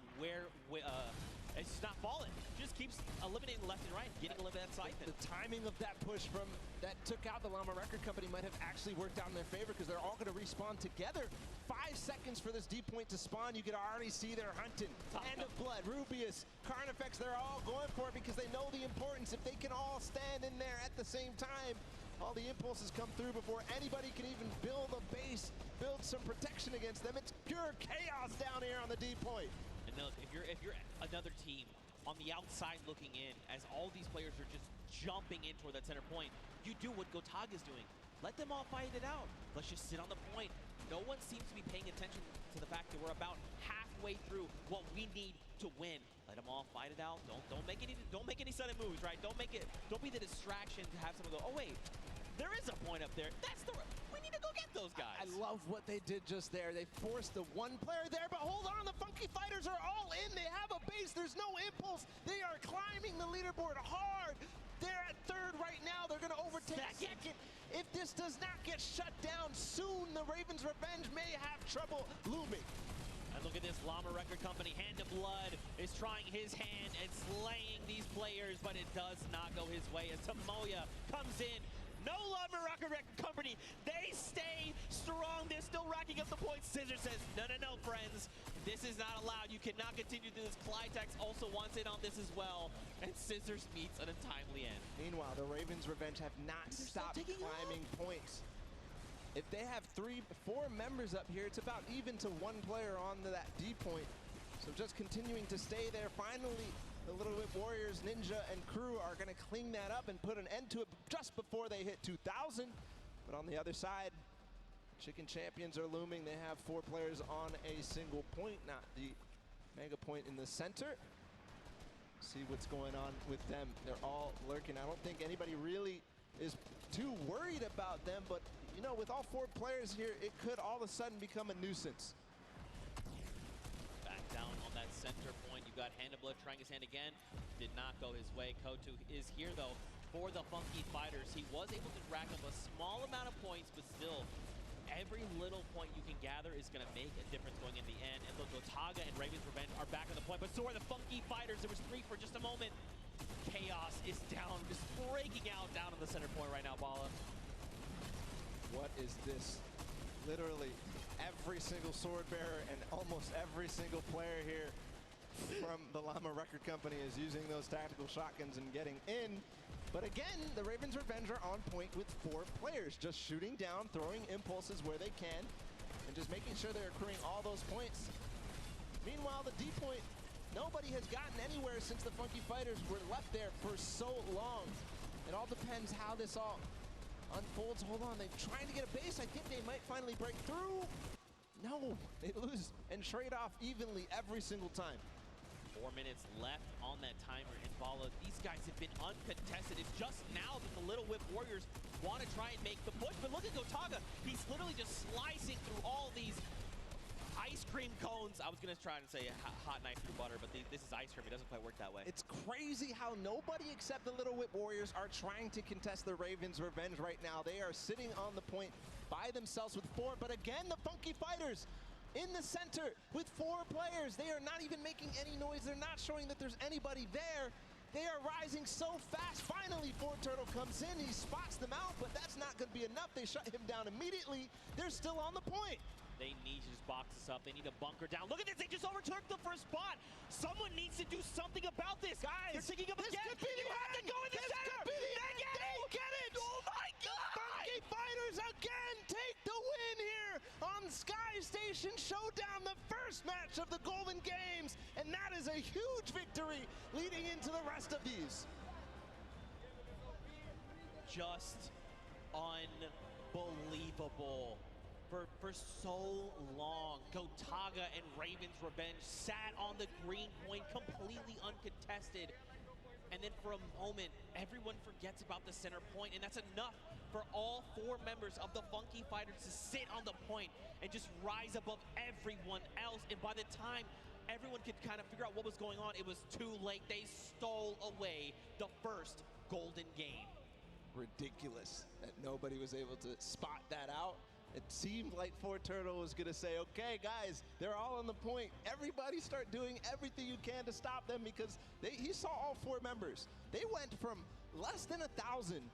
it's just not falling. Just keeps eliminating left and right, getting a little bit of that siphon. The timing of that push from that took out the Llama Record Company might have actually worked out in their favor because they're all going to respawn together. 5 seconds for this D point to spawn. You can already see they're hunting. Hand of Blood, Rubius, Carnifex, they're all going for it because they know the importance. If they can all stand in there at the same time, all the impulses come through before anybody can even build a base, build some protection against them. It's pure chaos down here on the D point. And look, if you're another team on the outside looking in, as all these players are just jumping in toward that center point, you do what Gotaga's doing. Let them all fight it out. Let's just sit on the point. No one seems to be paying attention to the fact that we're about halfway through what we need to win. Let them all fight it out. Don't make any sudden moves, right? Don't be the distraction to have someone go, oh wait, there is a point up there. We need to go get those guys. I love what they did just there. They forced the 1 player there, but hold on, the Funky Fighters are all in. They have a base. There's no impulse. They are climbing the leaderboard hard. They're at 3rd right now. They're going to overtake 2nd. If this does not get shut down soon, the Ravens' revenge may have trouble looming. And look at this, Llama Record Company, Hand of Blood is trying his hand and slaying these players, but it does not go his way as Tomoya comes in. No Llama Record Company, they stay strong. They're still racking up the points. Scissor says, no, friends. This is not allowed. You cannot continue to do this. Clytex also wants in on this as well. And Scissors meets an untimely end. Meanwhile, the Ravens' revenge have not stopped climbing points. If they have 4 members up here, it's about even to 1 player on that D point. So just continuing to stay there. Finally, the Little Whip Warriors, Ninja, and crew are going to clean that up and put an end to it just before they hit 2,000. But on the other side, Chicken Champions are looming. They have 4 players on a single point, not the mega point in the center. See what's going on with them. They're all lurking. I don't think anybody really is too worried about them, but you know, with all 4 players here, it could all of a sudden become a nuisance. Back down on that center point. You've got Hand of Blood trying his hand again. Did not go his way. Kotu is here, though, for the Funky Fighters. He was able to rack up a small amount of points, but still, every little point you can gather is going to make a difference going in the end. And look, Gotaga and Raven's Revenge are back on the point, but so are the Funky Fighters. There was 3 for just a moment. Chaos is down, just breaking out down on the center point right now, Bala. What is this? Literally, every single sword bearer and almost every single player here from the Llama Record Company is using those tactical shotguns and getting in. But again, the Ravens' Revenge are on point with 4 players, just shooting down, throwing impulses where they can, and just making sure they're accruing all those points. Meanwhile, the D point, nobody has gotten anywhere since the Funky Fighters were left there for so long. It all depends how this all unfolds. Hold on, they're trying to get a base. I think they might finally break through. No, they lose and trade off evenly every single time. 4 minutes left on that timer, and Bala, these guys have been uncontested. It's just now that the Little Whip Warriors want to try and make the push, but look at Gotaga. He's literally just slicing through all these ice cream cones. I was going to try and say hot knife through butter, but this is ice cream. It doesn't quite work that way. It's crazy how nobody except the Little Whip Warriors are trying to contest the Ravens' revenge right now. They are sitting on the point by themselves with 4, but again, the Funky Fighters in the center with 4 players. They are not even making any noise. They're not showing that there's anybody there. They are rising so fast. Finally, Fort Turtle comes in. He spots them out, but that's not going to be enough. They shut him down immediately. They're still on the point. They need to just box this up. They need to bunker down. Look at this. They just overtook the first spot. Someone needs to do something about this. Guys, they're taking up this again. could be the You have to end. go in the This center. could be the They end. get They it. get it. Oh, my God. Funky Fighters again take the win here on Sky Station Showdown, the first match of the Golden Games. And that is a huge victory leading into the rest of these. Just unbelievable. For so long, Gotaga and Raven's Revenge sat on the green point completely uncontested. And then for a moment, everyone forgets about the center point, and that's enough for all 4 members of the Funky Fighters to sit on the point and just rise above everyone else. And by the time everyone could kind of figure out what was going on, it was too late. They stole away the first golden game. Ridiculous that nobody was able to spot that out. It seemed like Fort Turtle was going to say, okay, guys, they're all on the point. Everybody start doing everything you can to stop them, because he saw all 4 members. They went from less than 1,000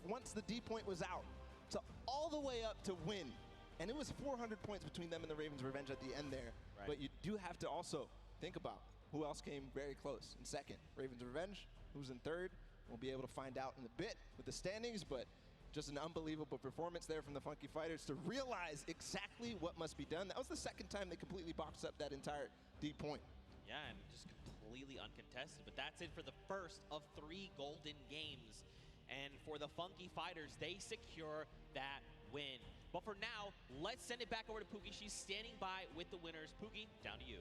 once the D point was out to all the way up to win. And it was 400 points between them and the Ravens' Revenge at the end there. Right. But you do have to also think about who else came very close in second. Ravens' Revenge, who's in third. We'll be able to find out in a bit with the standings, but just an unbelievable performance there from the Funky Fighters to realize exactly what must be done. That was the second time they completely boxed up that entire D point. Yeah, and just completely uncontested. But that's it for the first of 3 golden games. And for the Funky Fighters, they secure that win. But for now, let's send it back over to Pookie. She's standing by with the winners. Pookie, down to you.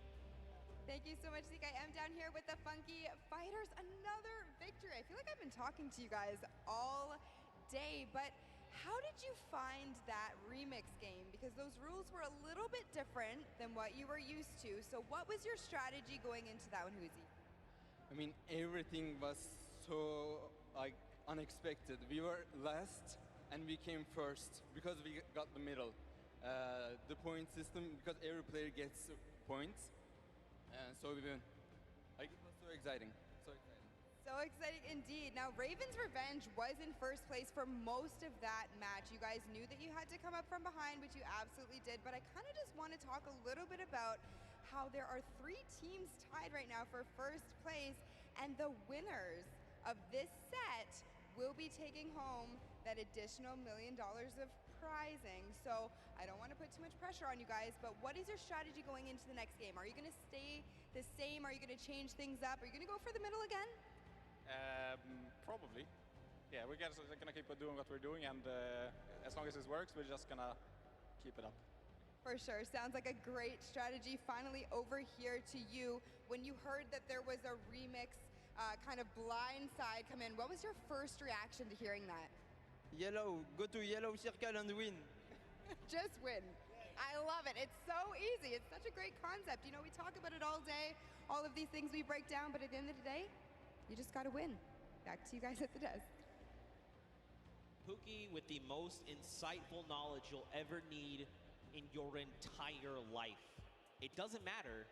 Thank you so much, Zeke. I am down here with the Funky Fighters. Another victory. I feel like I've been talking to you guys all day, but how did you find that remix game? Because those rules were a little bit different than what you were used to. So what was your strategy going into that one, Huzi? I mean, everything was so unexpected. We were last and we came first because we got the middle. The point system, because every player gets points, so we win. It was so exciting. So exciting indeed. Now, Raven's Revenge was in first place for most of that match. You guys knew that you had to come up from behind, which you absolutely did. But I kind of just want to talk a little bit about how there are 3 teams tied right now for first place, and the winners of this set will be taking home that additional $1 million of prizing. So I don't want to put too much pressure on you guys, but what is your strategy going into the next game? Are you going to stay the same? Are you going to change things up? Are you going to go for the middle again? Probably. Yeah, we're just gonna keep doing what we're doing, and as long as this works, we're just gonna keep it up. For sure. Sounds like a great strategy. Finally, over here to you. When you heard that there was a remix kind of blind side come in, what was your first reaction to hearing that? Yellow. Go to yellow circle and win. Just win. I love it. It's so easy. It's such a great concept. You know, we talk about it all day, all of these things we break down, but at the end of the day, you just got to win. Back to you guys at the desk. Pookie with the most insightful knowledge you'll ever need in your entire life. It doesn't matter.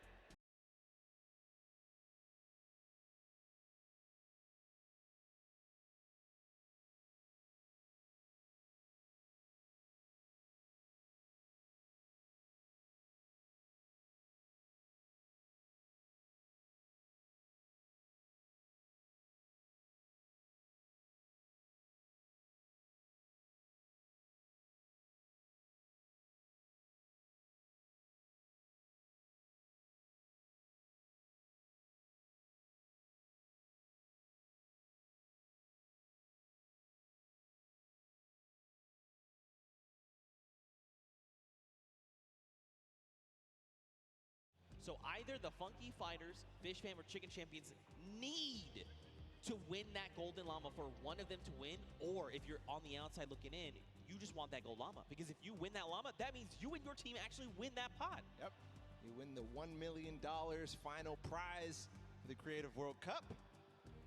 So either the Funky Fighters, Fish Fam, or Chicken Champions need to win that Golden Llama for one of them to win, or if you're on the outside looking in, you just want that Gold Llama. Because if you win that Llama, that means you and your team actually win that pot. Yep. you win the $1 million final prize for the Creative World Cup.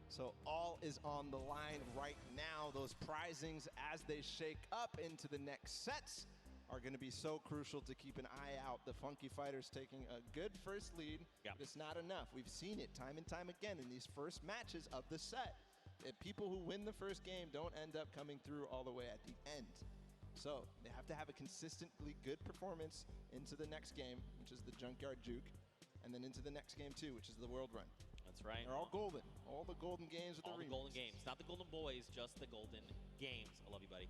So all is on the line right now. Those prizings, as they shake up into the next sets, are going to be so crucial to keep an eye out. The Funky Fighters taking a good first lead, but it's not enough. We've seen it time and time again in these first matches of the set. That people who win the first game don't end up coming through all the way at the end. So they have to have a consistently good performance into the next game, which is the Junkyard Juke, and then into the next game too, which is the World Run. That's right. They're all golden. All the golden games with all the golden games. Not the golden boys, just the golden games. I love you, buddy.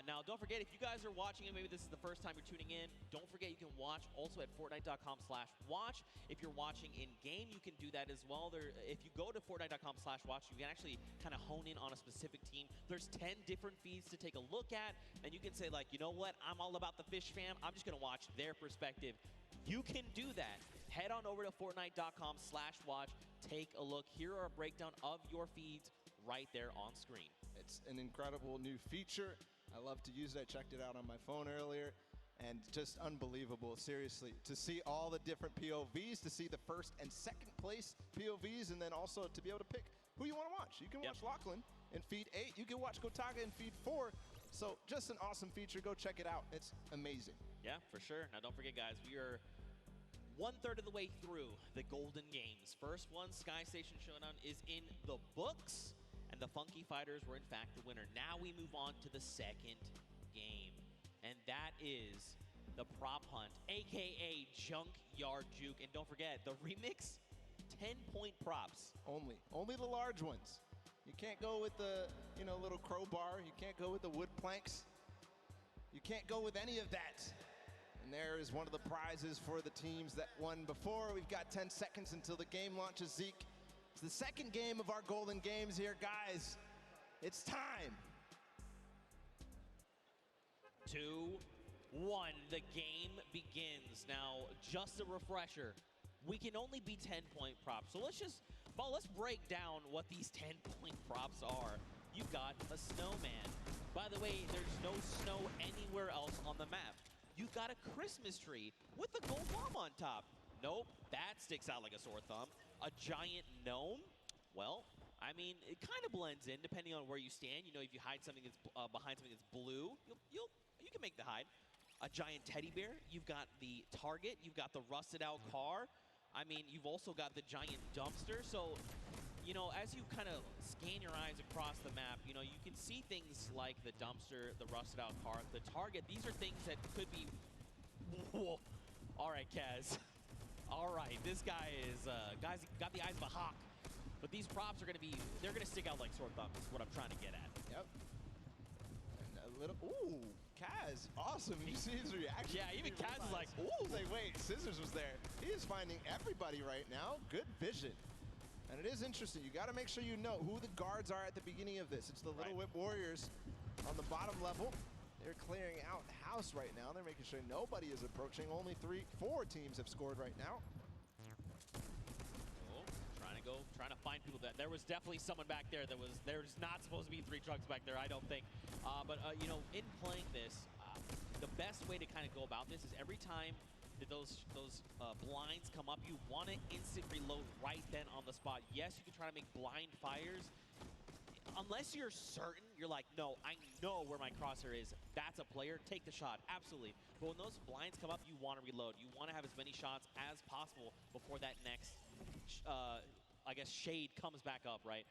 Now, don't forget, if you guys are watching and maybe this is the first time you're tuning in, don't forget you can watch also at Fortnite.com/watch. If you're watching in-game, you can do that as well. If you go to Fortnite.com/watch, you can actually kind of hone in on a specific team. There's 10 different feeds to take a look at, and you can say, like, you know what? I'm all about the Fish fam. I'm just going to watch their perspective. You can do that. Head on over to Fortnite.com/watch. Take a look. Here are a breakdown of your feeds right there on screen. It's an incredible new feature. I love to use it. I checked it out on my phone earlier, and just unbelievable, seriously. To see all the different POVs, to see the first and second place POVs, and then also to be able to pick who you want to watch. You can watch Lachlan in feed 8. You can watch Gotaga in feed 4. So just an awesome feature. Go check it out. It's amazing. Yeah, for sure. Now, don't forget, guys, we are 1/3 of the way through the Golden Games. First one, Sky Station Showdown, is in the books, and the Funky Fighters were, in fact, the winner. Now we move on to the second game, and that is the Prop Hunt, a.k.a. Junkyard Juke. And don't forget, the remix, 10-point props. Only the large ones. You can't go with the, little crowbar. You can't go with the wood planks. You can't go with any of that. And there is one of the prizes for the teams that won before. We've got 10 seconds until the game launches, Zeke. It's the second game of our Golden Games here, guys. It's time. 2, 1, the game begins. Now, just a refresher, we can only be 10-point props. So let's break down what these 10-point props are. You've got a snowman. By the way, there's no snow anywhere else on the map. You've got a Christmas tree with a gold bomb on top. Nope, that sticks out like a sore thumb. A giant gnome? Well, I mean, it kind of blends in depending on where you stand. If you hide something that's behind something that's blue, you can make the hide. A giant teddy bear. You've got the target. You've got the rusted out car. I mean, you've also got the giant dumpster. So, as you kind of scan your eyes across the map, you can see things like the dumpster, the rusted out car, the target. These are things that could be... Whoa. All right, Kaz. All right, this guy is, guys, got the eyes of a hawk. But these props are they're going to stick out like sore thumbs, is what I'm trying to get at. Yep. And a little, ooh, Kaz, awesome. You see his reaction? Yeah, even Kaz is like, ooh. He's like, wait, Scissors was there. He is finding everybody right now. Good vision. And it is interesting. You got to make sure you know who the guards are at the beginning of this. It's the Little Whip Warriors on the bottom level. They're clearing out house right now. They're making sure nobody is approaching. Only 4 teams have scored right now. Oh, trying to find people. There was definitely someone back there there's not supposed to be 3 trucks back there, I don't think. But in playing this, the best way to kind of go about this is every time that those blinds come up, you want to instant reload right then on the spot. Yes, you can try to make blind fires. Unless you're certain, you're like, no, I know where my crosshair is. That's a player. Take the shot. Absolutely. But when those blinds come up, you want to reload. You want to have as many shots as possible before that next, I guess, shade comes back up, right?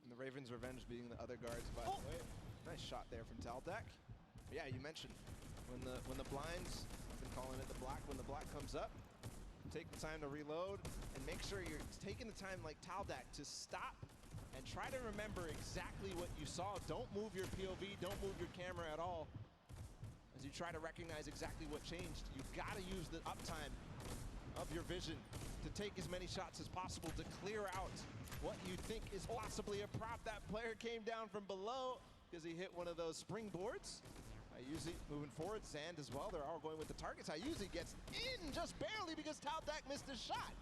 And the Raven's Revenge being the other guards, by the way. Nice shot there from Taldak. Yeah, you mentioned when the blinds, I've been calling it the black, when the black comes up, take the time to reload and make sure you're taking the time like Taldak to stop and try to remember exactly what you saw. Don't move your POV, don't move your camera at all. As you try to recognize exactly what changed, you've got to use the uptime of your vision to take as many shots as possible to clear out what you think is possibly a prop. That player came down from below because he hit one of those springboards. Ayuzi moving forward, Zand as well. They're all going with the targets. Ayuzi gets in just barely because Taldak missed his shot.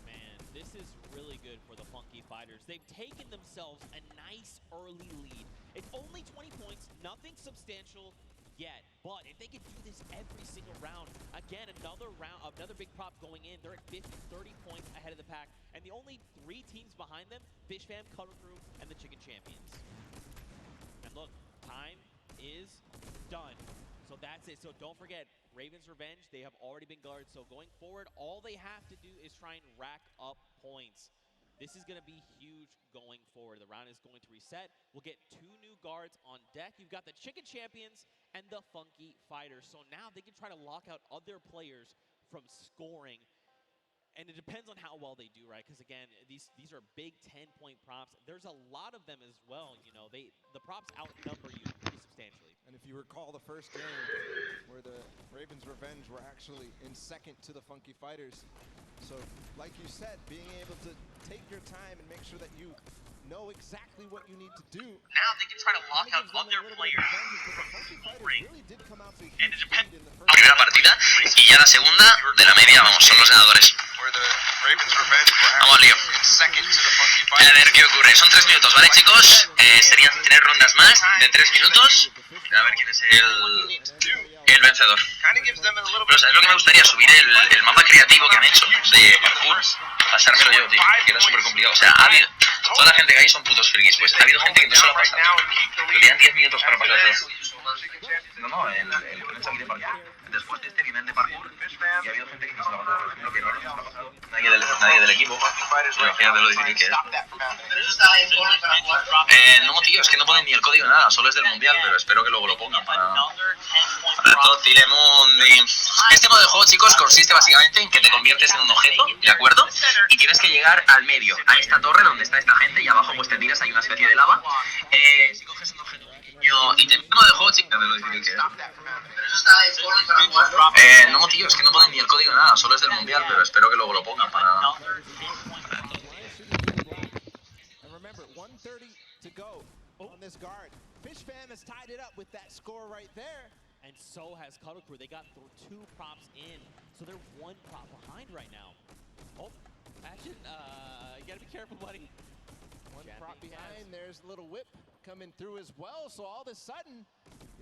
Man, this is really good for the Funky Fighters. They've taken themselves a nice early lead. It's only 20 points, nothing substantial. yet. But if they can do this every single round, again, another big prop going in. They're at 50, 30 points ahead of the pack. And the only 3 teams behind them, Fish Fam, Cuddle Crew, and the Chicken Champions. And look, time is done. So that's it. So don't forget, Raven's Revenge, they have already been guarded. So going forward, all they have to do is try and rack up points. This is going to be huge going forward. The round is going to reset. We'll get 2 new guards on deck. You've got the Chicken Champions and the Funky Fighters. So now they can try to lock out other players from scoring. And it depends on how well they do, right? Because again, these are big 10-point props. There's a lot of them as well. You know, the props outnumber you pretty substantially. And if you recall the first game where the Ravens Revenge were actually in second to the Funky Fighters. So like you said, being able to take your time and make sure that you know exactly what you need to do. Now they can try to lock out other players. Primera partida y ya la segunda de la media, vamos, son los ganadores. Vamos al lío. A ver qué ocurre. Son 3 minutos, ¿vale, chicos? Serían 3 rondas más de 3 minutos. A ver quién es el vencedor. Pero ¿sabes lo que me gustaría? Subir el mapa creativo que han hecho de parkour. Pasármelo yo, tío, que era súper complicado. O sea, ha habido... Toda la gente que hay son putos frikis, pues ha habido gente que no se lo ha pasado. Que quedan 10 minutos para pasarse. No, el que aquí de parkour. Después de este viene el de parkour y ha habido gente que no se lo ha pasado. Por ejemplo, que no se lo ha pasado. Nadie del equipo. Imagínate lo difícil que es. No, tío, es que no ponen ni el código ni nada, solo es del mundial, pero espero que luego lo pongan para Totti, Lemon. Este modo de juego, chicos, consiste básicamente en que te conviertes en un objeto, ¿de acuerdo? Y tienes que llegar al medio, a esta torre donde está esta gente, y abajo pues te tiras, hay una especie de lava. Si coges un objeto pequeño y te... El modo de juego, chicos, lo difícil que es. No, tío, es que no ponen ni el código ni nada, solo es del mundial, pero espero que luego lo pongan para... Remember, 1:30 to go on this guard. Fish Fam has tied it up with that score right there. And so has Cuddle Crew. They got 2 props in, so they're 1 prop behind right now. Oh, Action, you gotta be careful, buddy. 1 prop behind, there's a little whip coming through as well, so all of a sudden,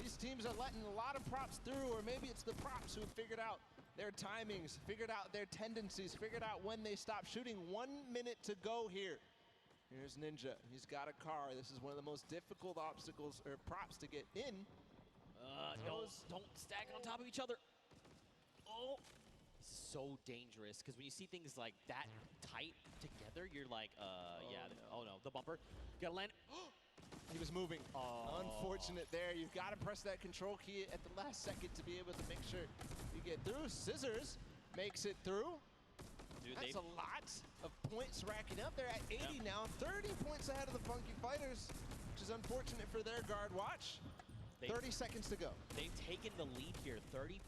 these teams are letting a lot of props through, or maybe it's the props who figured out their timings, figured out their tendencies, figured out when they stop shooting. 1 minute to go here. Here's Ninja. He's got a car. This is one of the most difficult obstacles or props to get in. Don't stack on top of each other. Oh, so dangerous. Because when you see things like that tight together, you're like, yeah. Oh no, the bumper. You gotta land. He was moving. Unfortunate there. You've got to press that control key at the last second to be able to make sure you get through. Scissors makes it through. Dude, that's a lot of points racking up. They're at 80 now, 30 points ahead of the Funky Fighters, which is unfortunate for their guard watch. 30 seconds to go. They've taken the lead here, 20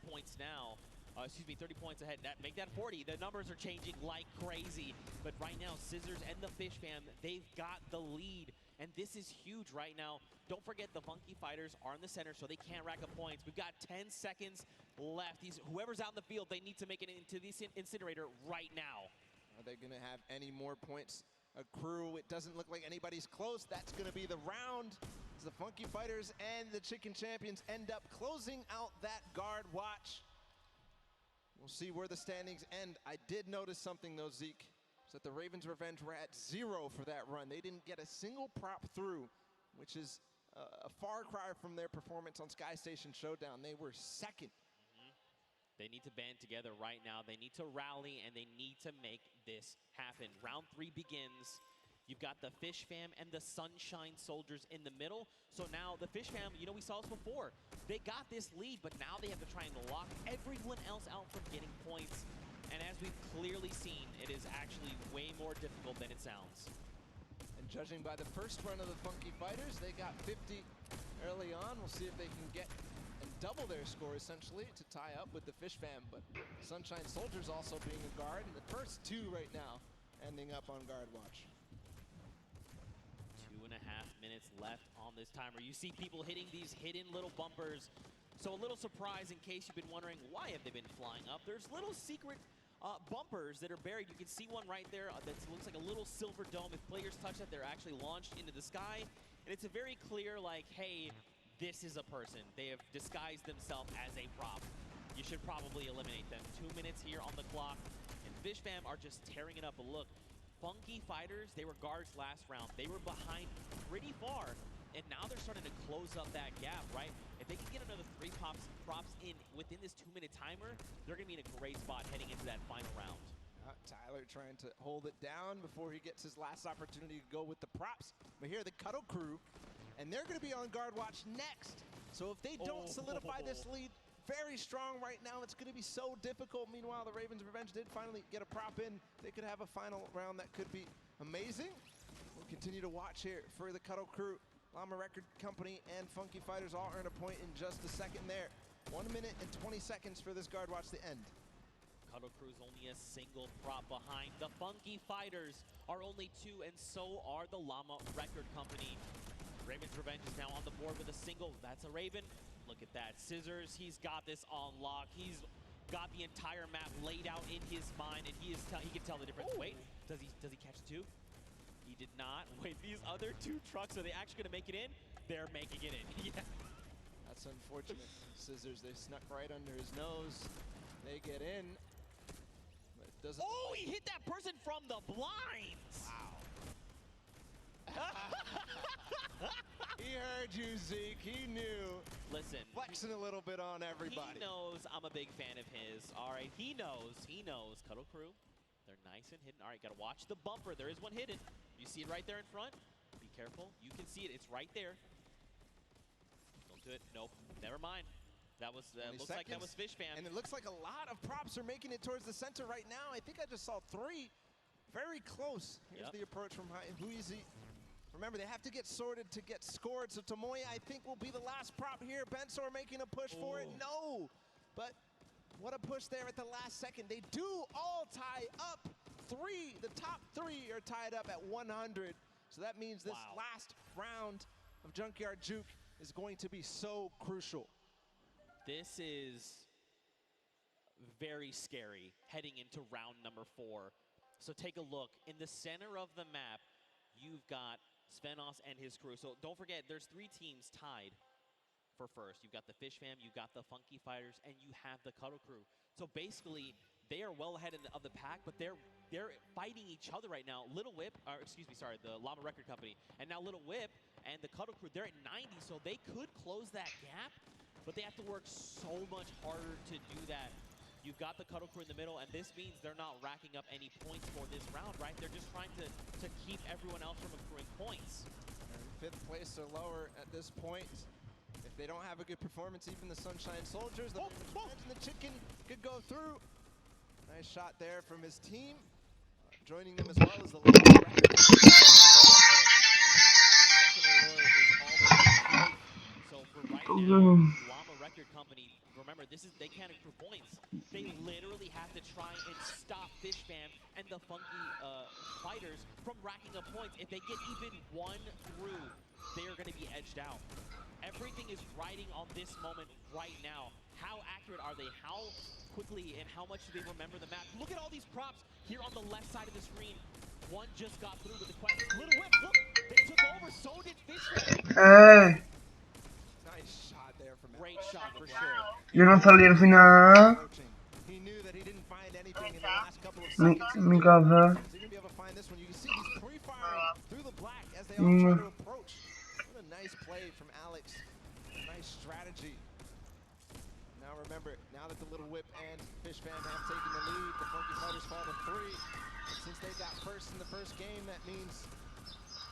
points now. 30 points ahead. Make that 40. The numbers are changing like crazy. But right now, Scissors and the Fish Fam, they've got the lead. And this is huge right now. Don't forget the Funky Fighters are in the center, so they can't rack up points. We've got 10 seconds left. Whoever's out in the field, they need to make it into this incinerator right now. Are they going to have any more points accrue? It doesn't look like anybody's close. That's going to be the round. As the Funky Fighters and the Chicken Champions end up closing out that guard watch. We'll see where the standings end. I did notice something though, Zeke. That the Ravens Revenge were at 0 for that run. They didn't get a single prop through, which is a far cry from their performance on Sky Station Showdown. They were second. They need to band together right now. They need to rally, and they need to make this happen. Round 3 begins. You've got the Fish Fam and the Sunshine Soldiers in the middle. So now the Fish Fam, you know, we saw this before. They got this lead, but now they have to try and lock everyone else out from getting points. And as we've clearly seen, it is actually way more difficult than it sounds. And judging by the first run of the Funky Fighters, they got 50 early on. We'll see if they can get and double their score, essentially, to tie up with the Fish Fam. But Sunshine Soldiers also being a guard, and the first 2 right now ending up on guard watch. 2.5 minutes left on this timer. You see people hitting these hidden little bumpers. So a little surprise in case you've been wondering, why have they been flying up? There's little secret bumpers that are buried. You can see one right there that looks like a little silver dome. If players touch that, they're actually launched into the sky. And it's a very clear, like, hey, this is a person. They have disguised themselves as a prop. You should probably eliminate them. 2 minutes here on the clock, and Fish Fam are just tearing it up. But look, Funky Fighters, they were guards last round. They were behind pretty far, and now they're starting to close up that gap, right? If they can get another 3 props in within this 2-minute timer, they're going to be in a great spot heading into that final round. Tyler trying to hold it down before he gets his last opportunity to go with the props. But here, the Cuddle Crew, and they're going to be on guard watch next. So if they don't solidify this lead very strong right now, it's going to be so difficult. Meanwhile, the Ravens Revenge did finally get a prop in. They could have a final round that could be amazing. We'll continue to watch here for the Cuddle Crew. Llama Record Company and Funky Fighters all earn a point in just a second there. 1 minute and 20 seconds for this guard watch to end. Cuddle Crew's only a single prop behind. The Funky Fighters are only 2, and so are the Llama Record Company. Raven's Revenge is now on the board with a single. That's a Raven. Look at that. Scissors, he's got this on lock. He's got the entire map laid out in his mind, and he can tell the difference. Wait, does he catch 2? He did not. Wait, these other 2 trucks, are they actually going to make it in? They're making it in. Yeah. That's unfortunate. Scissors, they snuck right under his nose. They get in. But it doesn't. Oh, he hit that person from the blinds. Wow. He heard you, Zeke. He knew. Listen. Flexing a little bit on everybody. He knows I'm a big fan of his. All right, he knows. He knows. Cuddle Crew, they're nice and hidden. All right, got to watch the bumper. There is one hidden. You see it right there in front? Be careful. You can see it. It's right there. Don't do it. Nope. Never mind. That was, looks like that was Fish Fam. And it looks like a lot of props are making it towards the center right now. I think I just saw 3 very close. Here's the approach from Huizi. Remember, they have to get sorted to get scored. So Tomoya, I think, will be the last prop here. Bensor making a push for it. No. But what a push there at the last second. They do all tie up. 3, the top 3 are tied up at 100. So that means this last round of Junkyard Juke is going to be so crucial. This is very scary heading into round number 4. So take a look. In the center of the map, you've got Svenos and his crew. So don't forget, there's 3 teams tied for first. You've got the Fish Fam, you've got the Funky Fighters, and you have the Cuddle Crew. So basically, they are well ahead of the pack, but they're fighting each other right now. Little Whip, or excuse me, sorry, the Llama Record Company, and now Little Whip and the Cuddle Crew, they're at 90, so they could close that gap, but they have to work so much harder to do that. You've got the Cuddle Crew in the middle, and this means they're not racking up any points for this round, right? They're just trying to keep everyone else from accruing points. And 5th place or lower at this point. If they don't have a good performance, even the Sunshine Soldiers, the Chicken could go through. Nice shot there from his team. Joining them as well as the Llama Record. So for right now, Llama Record Company, remember, they can't accrue points. They literally have to try and stop Fish Fam and the Funky Fighters from racking up points. If they get even 1 through, they are going to be edged out. Everything is riding on this moment right now. How accurate are they? How quickly and how much do they remember the map? Look at all these props here on the left side of the screen. One just got through with the quest. Little Whip, look, they took over. So did Fish Fam. Nice shot there from Great shot for sure. Yo no salí al final. He knew that he didn't find anything in the last couple of seconds. Mi casa. So you're gonna be able to find this one. You can see he's pre-firing through the black as they all try to approach. What a nice play from Alex. Nice strategy. Now remember, now that the Little Whip and Fish Fam have taken the lead, the Funky Fighters fall to 3. And since they got first in the first game, that means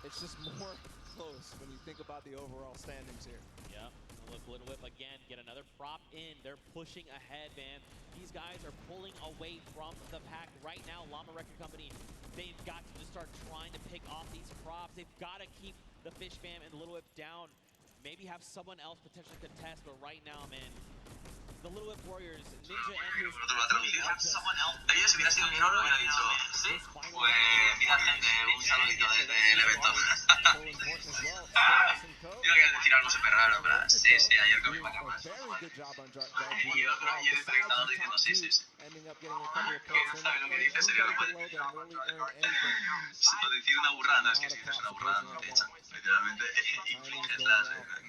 it's just more close when you think about the overall standings here. Yeah, look, Little Whip again, get another prop in. They're pushing ahead, man. These guys are pulling away from the pack right now. Llama Record Company, they've got to just start trying to pick off these props. They've got to keep the Fish Fam and Little Whip down. Maybe have someone else potentially contest, but right now, man, the Little Whip Warriors, Ninja and his Yo si hubiera sido mi rol hubiera dicho, sí, pues mira gente, un saludito desde el evento. Yo que ibas a decir algo súper raro, ¿verdad? Sí, ayer comí macarrones. Y otro, y el entrevistador diciendo sí. Que no sabe lo que dice, sería lo puede decir. O decir una burrada, no, es que si dices una burrada no te echan. Literalmente,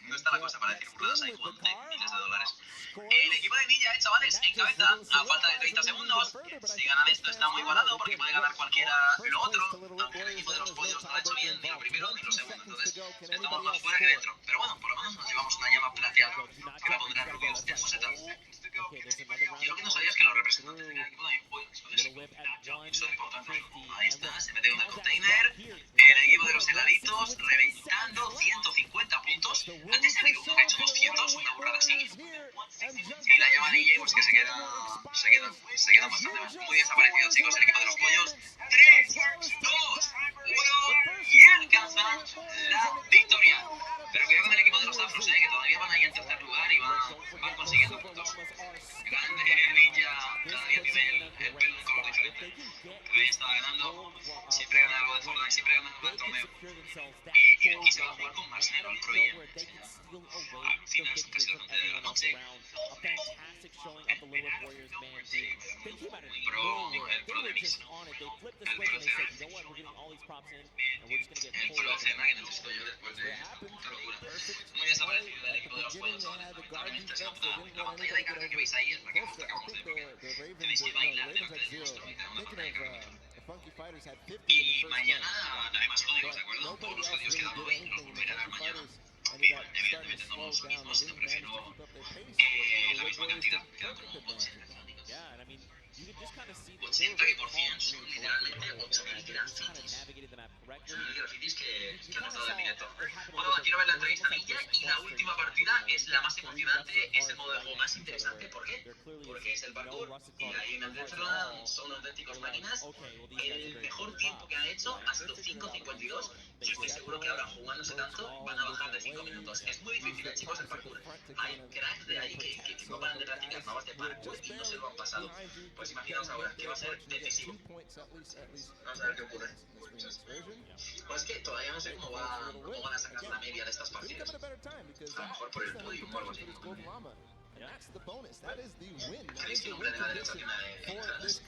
no está la cosa para decir burradas, hay un de miles de dólares. El equipo de Ninja, chavales, en cabeza, a falta de 30 segundos. Si ganan esto está muy igualado porque puede ganar cualquiera lo otro, aunque el equipo de los pollos no lo ha hecho bien, ni lo primero ni lo segundo. Entonces, estamos más fuera que dentro. Pero bueno, por lo menos nos llevamos una llama plateada que la pondrá rubios en Joseta. Y lo que no sabía es que los representantes del equipo de pollos son importantes. Ahí está, se mete con el container. El equipo de los heladitos reventando 150 puntos. Antes ha habido uno que ha hecho 200, una burrada así. Y la llama DJ pues que se queda bastante muy desaparecido, chicos, el equipo de los pollos. 3, 2, 1 y alcanzan la victoria. Pero cuidado con el equipo de los afros, que todavía van ahí en tercer lugar y van consiguiendo puntos. Grande Ninja, cada día tiene el pelo de color diferente. Pero ahí está ganando, siempre gana algo de Fortnite, siempre gana algo del torneo. Y se va a jugar con Marcelo, el Pro y al final es un tercer conteo de la noche. El pro de Mix. El pro Cena que necesito yo después de esta locura. Muy desaparecido del equipo de los pollos. Lamentablemente se nota la pantalla de carga que veis ahí es la que sacamos de porque tenéis que bailar delante de nuestro y tenemos la pantalla de carga. Y mañana daré más códigos, ¿de acuerdo? Todos los códigos que he dado hoy los volveré a dar mañana. Evidentemente no los mismos, te prefiero la misma cantidad, quedan como 80 y por 100 son literalmente 8.000 grafitis. 8.000 grafitis que hemos dado en directo. Bueno, quiero ver la entrevista ninja y la última partida es la más emocionante, es el modo de juego más interesante. ¿Por qué? Porque es el parkour y ahí en el Death Run son auténticos máquinas. El mejor tiempo que han hecho ha sido 5.52 y estoy seguro que ahora jugándose tanto van a bajar de 5 minutos. Es muy difícil, chicos, el parkour. Hay cracks de ahí que no paran de practicar mapas de parkour y no se lo han pasado. Pues imaginaos ahora, que va a ser decisivo. Vamos a ver qué ocurre. Pues es que todavía no sé cómo van a sacar la media de estas partidas. A lo mejor por el podium o algo así. Felicito de la derecha que me de entradas.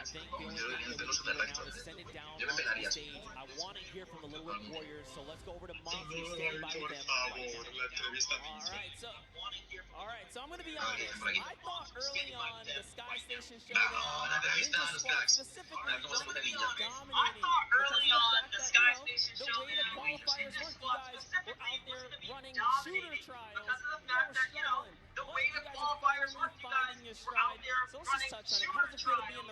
Yo creo que el pelo súper recto. Yo me pegaría así. La entrevista Alright, so I'm going to be honest. I thought early on the Sky Station Bravo, la entrevista a los cracks. A ver cómo se pone Ninja. I thought early on the Sky Station showed the qualifiers weren't you guys were out there running shooter trials. Because of the fact that, the way the qualifiers work, you guys were out there running shooter trials.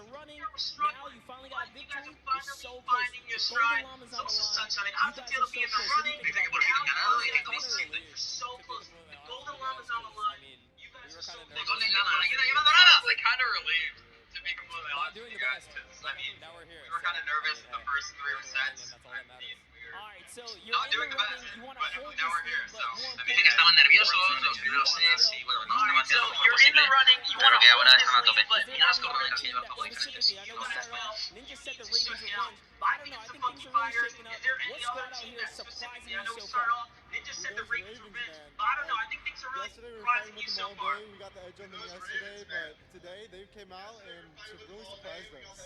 Now you finally got a victory. You're so close. Golden Llama's on the line. How's it feel to be in the running? Dice que por fin han ganado y que cómo se siente. You're so close. The Golden Llama's on the line. You guys are so close. De Golden Llama, la ayuda llevando nada. Like, kind of relieved, to be completely honest. Doing the best. I mean, we were kind of nervous in the first 3 sets. Alright, so you're Not doing the best, you want but to hold now we're here, so. Dice que estaban nerviosos los primeros sets y bueno, no estaban haciendo lo mejor posible, pero que ahora están a tope. Mira las coordenadas que lleva el juego diferentes. Ninja said the Ravens would win. I don't know, I think things are really shaking up. What's going out here surprising you so far? Ninja said the Ravens would win, but I don't know, I think things are really surprising you so far. We got the edge on them yesterday, but today they came out and really surprised us.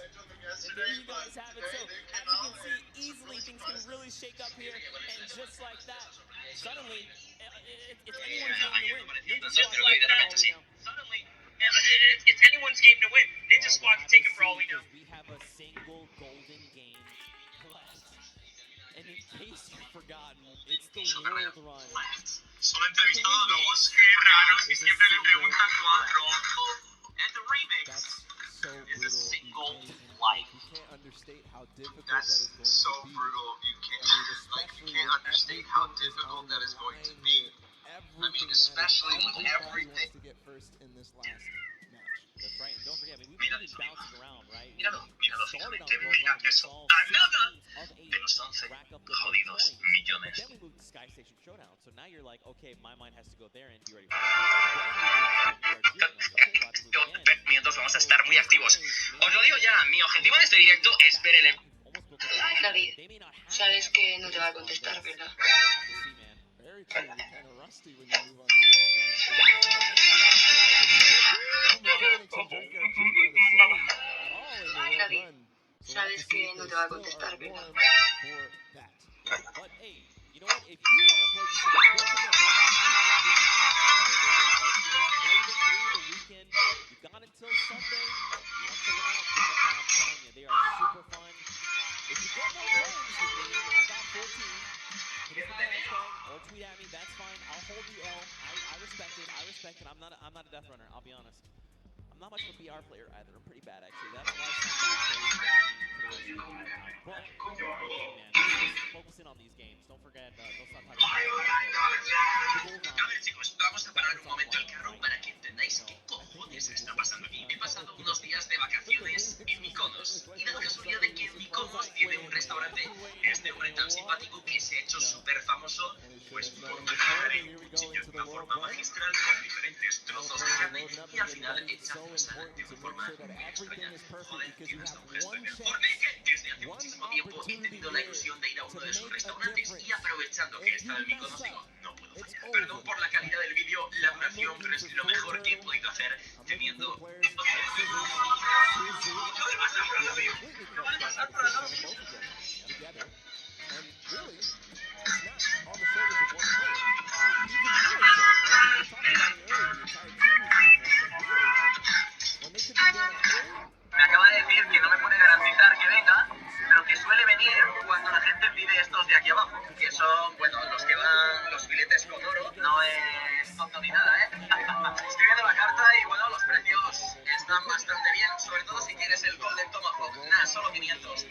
There you guys have it. So, as you can see, easily things can really shake up here, and just like that, suddenly, it's anyone's game to win. Ninja Suddenly, it's anyone's game to win. Ninja Squad can take it for all we know. We have a single golden game left. And in case you've forgotten, it's the World Run. Solo entrevistados, qué raro, si siempre le preguntan 4. And the remix is a single life. That's so brutal. You can't understate how difficult that is going to be. I mean, especially with everything. That's right, and don't forget, we've been bouncing around, right? Míralo, finalmente, mira eso. ¡Anaga! Pero son jodidos millones. Then we moved to Sky Station Showdown, so now you're like, okay, my mind has to go there and be ready for Mientras vamos a estar muy activos. Os lo digo ya, mi objetivo en este directo es ver el David, sabes que no te va a contestar, ¿verdad? Very true. You're kind of rusty when you move on to the world run. No mechanics in Junkyard Chico are the same at all in the world David, run. sabes que no te va a contestar, ¿verdad? For that. But hey, you know what? If you want to play these games, don't forget they're play them through the weekend. You've got until Sunday. You want to check them out? Give them a try. I'm telling you, they are super fun. If you get no claims with me, I got 14. Hit us with the hashtag or tweet at me. That's fine. I'll hold the L. I respect it. I respect it. I'm not a death runner. I'll be honest. I'm not much of a BR player either. I'm pretty bad actually. That's why sometimes plays for the rest of the year. But hey, man, just focus in on these games. Don't forget. Don't stop talking about A ver, chicos, vamos a parar un momento el carro para que entendáis qué cojones está pasando aquí. He pasado unos días de vacaciones en Mykonos y da la casualidad de que Mykonos tiene un restaurante. Este hombre tan simpático que se ha hecho súper famoso pues por manejar un cuchillo de una forma magistral con diferentes trozos de carne y al final echándola de una forma extraña. Joder, que no es un gesto informe que desde hace muchísimo tiempo he tenido la ilusión de ir a uno de sus restaurantes y aprovechando que estaba en Mykonos digo, no puedo fallar. Perdón por la calidad del vídeo, la duración, pero es lo mejor que he podido hacer teniendo... ¿Qué me pasa por el lado? ¿Me van a pasar por el lado? Me acaba de decir que no me puede garantizar que venga, pero que suele venir cuando la gente pide estos de aquí abajo, que son, bueno, los que van los filetes con oro, no es tonto ni nada, ¿eh? Estoy viendo la carta y, bueno, los precios están bastante bien, sobre todo si quieres el Golden Tomahawk, nada, solo 500.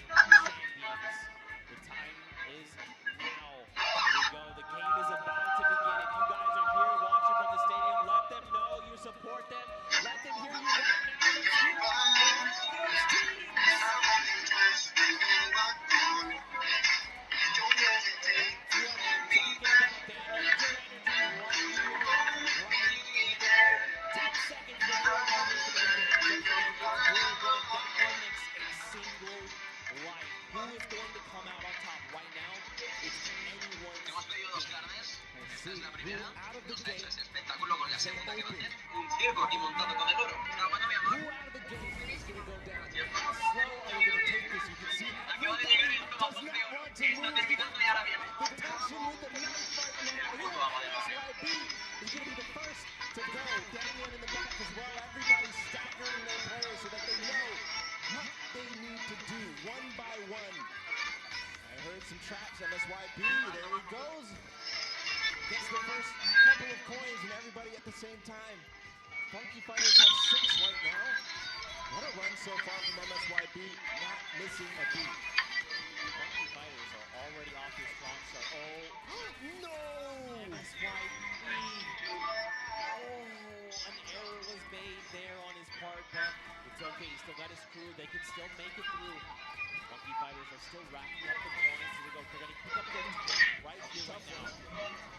Hemos pedido 2 carnes, esta es la primera, nos ha hecho ese espectáculo con la segunda que va a hacer un circo aquí montado con el oro. Pero bueno, mi amor, acaba de llegar el tomahawk de oro, está terminando y ahora viene. El puto amo de los I heard some traps, MSYB, there he goes. Gets the first couple of coins and everybody at the same time. Funky Fighters have 6 right now. What a run so far from MSYB, not missing a beat. Funky Fighters are already off to a strong start. Oh, no! MSYB. Oh, an error was made there on his part, but it's okay. He still got his crew. They can still make it through. Funky Fighters are still racking up the points. Here we go. They're going to pick up their right here, right now.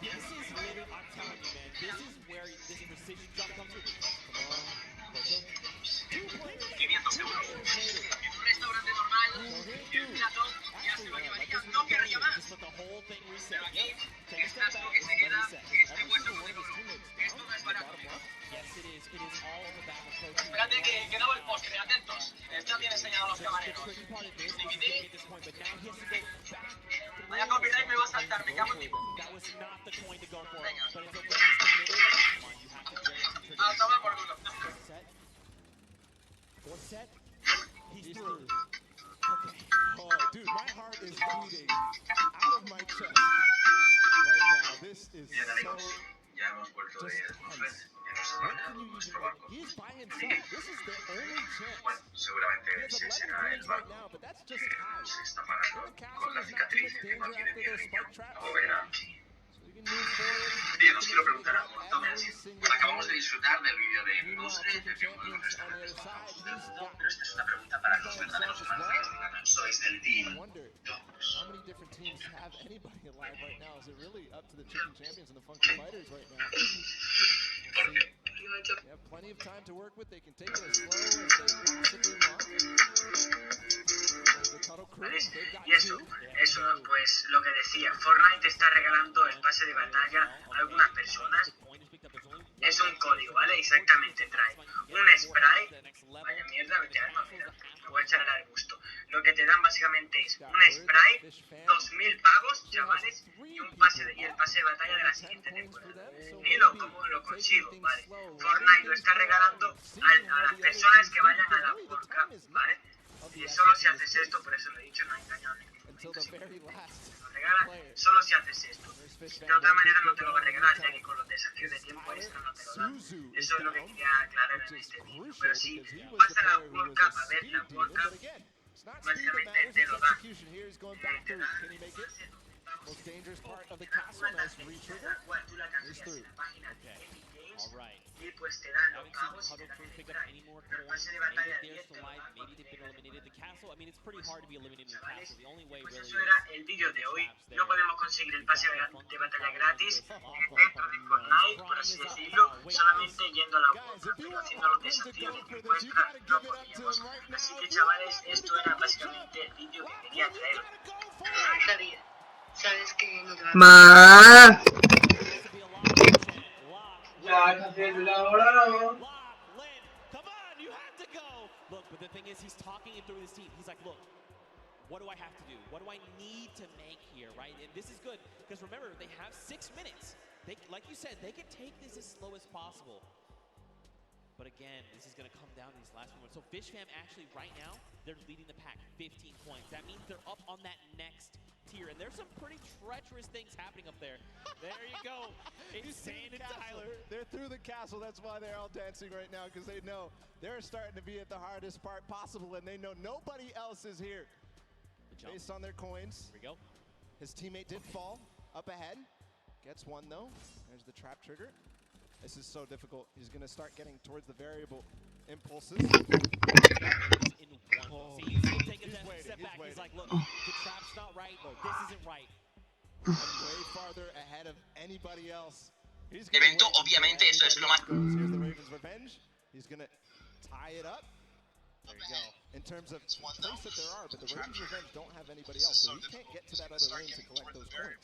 This is literally, I'm telling you, man, this is where this precision jump comes in. Come on. 500 euros. En un restaurante normal, el plato ya se lo llevaría, no querría más. Pero aquí, esto es lo que se queda, este hueso seco. Esto no es barato. Espérate que daba el postre, atentos. Está bien enseñado a los camareros. Dividí. Vaya copyright me va a saltar, me cago en mi... Venga. A tomar por culo. He's through. Okay. Oh, dude, my heart is beating out of my chest right now. This is so Ya hemos vuelto de Fortnite. What can you even like? He's by himself. This is their only chance. Bueno, seguramente He has ese 11 será coins el right barco. now, but that's just high. Se está pagando In the castle, con la there's not too cicatriz much que tengo danger aquí de after mi those niño. spike traps. Como verán. So you can move forward. Bien, os quiero preguntar algo. Entonces, acabamos de disfrutar del vídeo de Ilustre, de uno de los restaurantes más famosos del mundo, pero esta es una pregunta para los verdaderos fans de Gatan. Sois del team Dogs. How many different teams have anybody alive right now? Is it really up to the Chicken Champions and the Funky Fighters right now? ¿Por qué? They have plenty of time to work with. They can take it as slow as they possibly want. There's the cuddle ¿vale? Y eso, pues lo que decía, Fortnite está regalando el pase de batalla a algunas personas. Es un código, ¿vale? Exactamente, trae un spray. Vaya mierda, vete a arma, mira, me voy a echar al arbusto. Lo que te dan básicamente es un spray, 2000 pavos, chavales, y el pase de batalla de la siguiente temporada. ¿Cómo lo consigo? Vale. Fortnite lo está regalando a las personas que vayan a la World Cup, ¿vale? Y solo si haces esto, por eso lo he dicho, no he engañado en ningún momento. Lo regala solo si haces esto. De otra manera no te lo va a regalar, ya que con los desafíos de tiempo extra no te lo dan. Eso es lo que quería aclarar en este vídeo. Pero si vas a la World Cup a ver la World Cup, básicamente te lo dan. Te dan most dangerous part of the castle. Nice re-trigger. He's through. All right. Y pues te dan los Haven't seen pavos y te Huddle dan Crew el pick up spray. any more Pero el coins. pase de batalla Maybe 10 they're te lo survived, dan. maybe they've been eliminated. The castle, I mean, it's pretty hard to be eliminated in the castle. The only way Pues really eso era el vídeo de hoy. No podemos conseguir el pase de batalla gratis dentro de Fortnite, por así decirlo, solamente yendo a la World Cup, pero haciendo los desafíos de tiempo extra no podíamos. Así que chavales, esto era básicamente el vídeo que quería traer. David, sabes que no te va a Más. Ya casi es la hora, ¿no? Look, but the thing is, he's talking it through his team. He's like, look, what do I have to do? What do I need to make here, right? And this is good, because remember, they have 6 minutes. They, like you said, they can take this as slow as possible. But again, this is going to come down to these last moments. So Fish Fam actually, right now, they're leading the pack 15 points. That means they're up on that next tier. And there's some pretty treacherous things happening up there. There you go. Insane and Tyler. They're through the castle. That's why they're all dancing right now, because they know they're starting to be at the hardest part possible, and they know nobody else is here. Based on their coins. Here we go. His teammate did fall up ahead. Gets one, though. There's the trap trigger. This is so difficult. He's going to start getting towards the variable impulses. Oh. See, he's taking that step back. He's like, look, the trap's not right. Look, this isn't right. Way farther ahead of anybody else. Evento, obviamente, eso es lo más... Here's the Ravens' revenge. He's going to tie it up. There you go. In terms of place that there are, but the Ravens' revenge don't have anybody else, so he can't get to that other lane to collect those coins.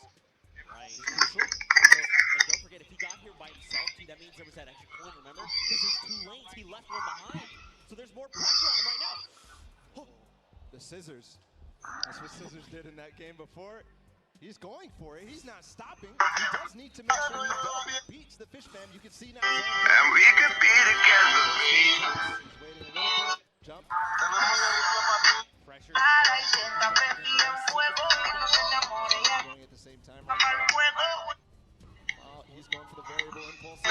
Right. And don't forget, if he got here by himself, too, that means there was that extra coin, remember? Because there's 2 lanes, he left one behind. So there's more pressure on him right now. The scissors. That's what Scissors did in that game before. He's going for it. He's not stopping. He does need to make sure he beats the Fish Fam. You can see now. And we could be together, He's waiting a little bit. Jump. Pressure. Going at the same time. He's going for the variable impulse.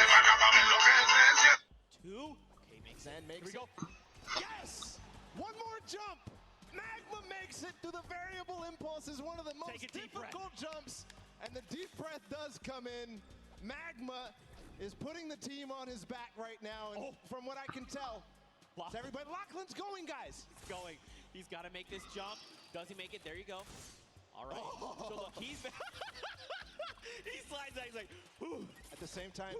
2. Okay, makes Zan makes it. Yes! One more jump! Magma makes it through the variable impulses, one of the most difficult jumps. And the deep breath does come in. Magma is putting the team on his back right now. And from what I can tell, everybody, Lachlan's going, guys. He's going. He's got to make this jump. Does he make it? There you go. All right. So look, he's... he slides out. He's like, whew. At the same time,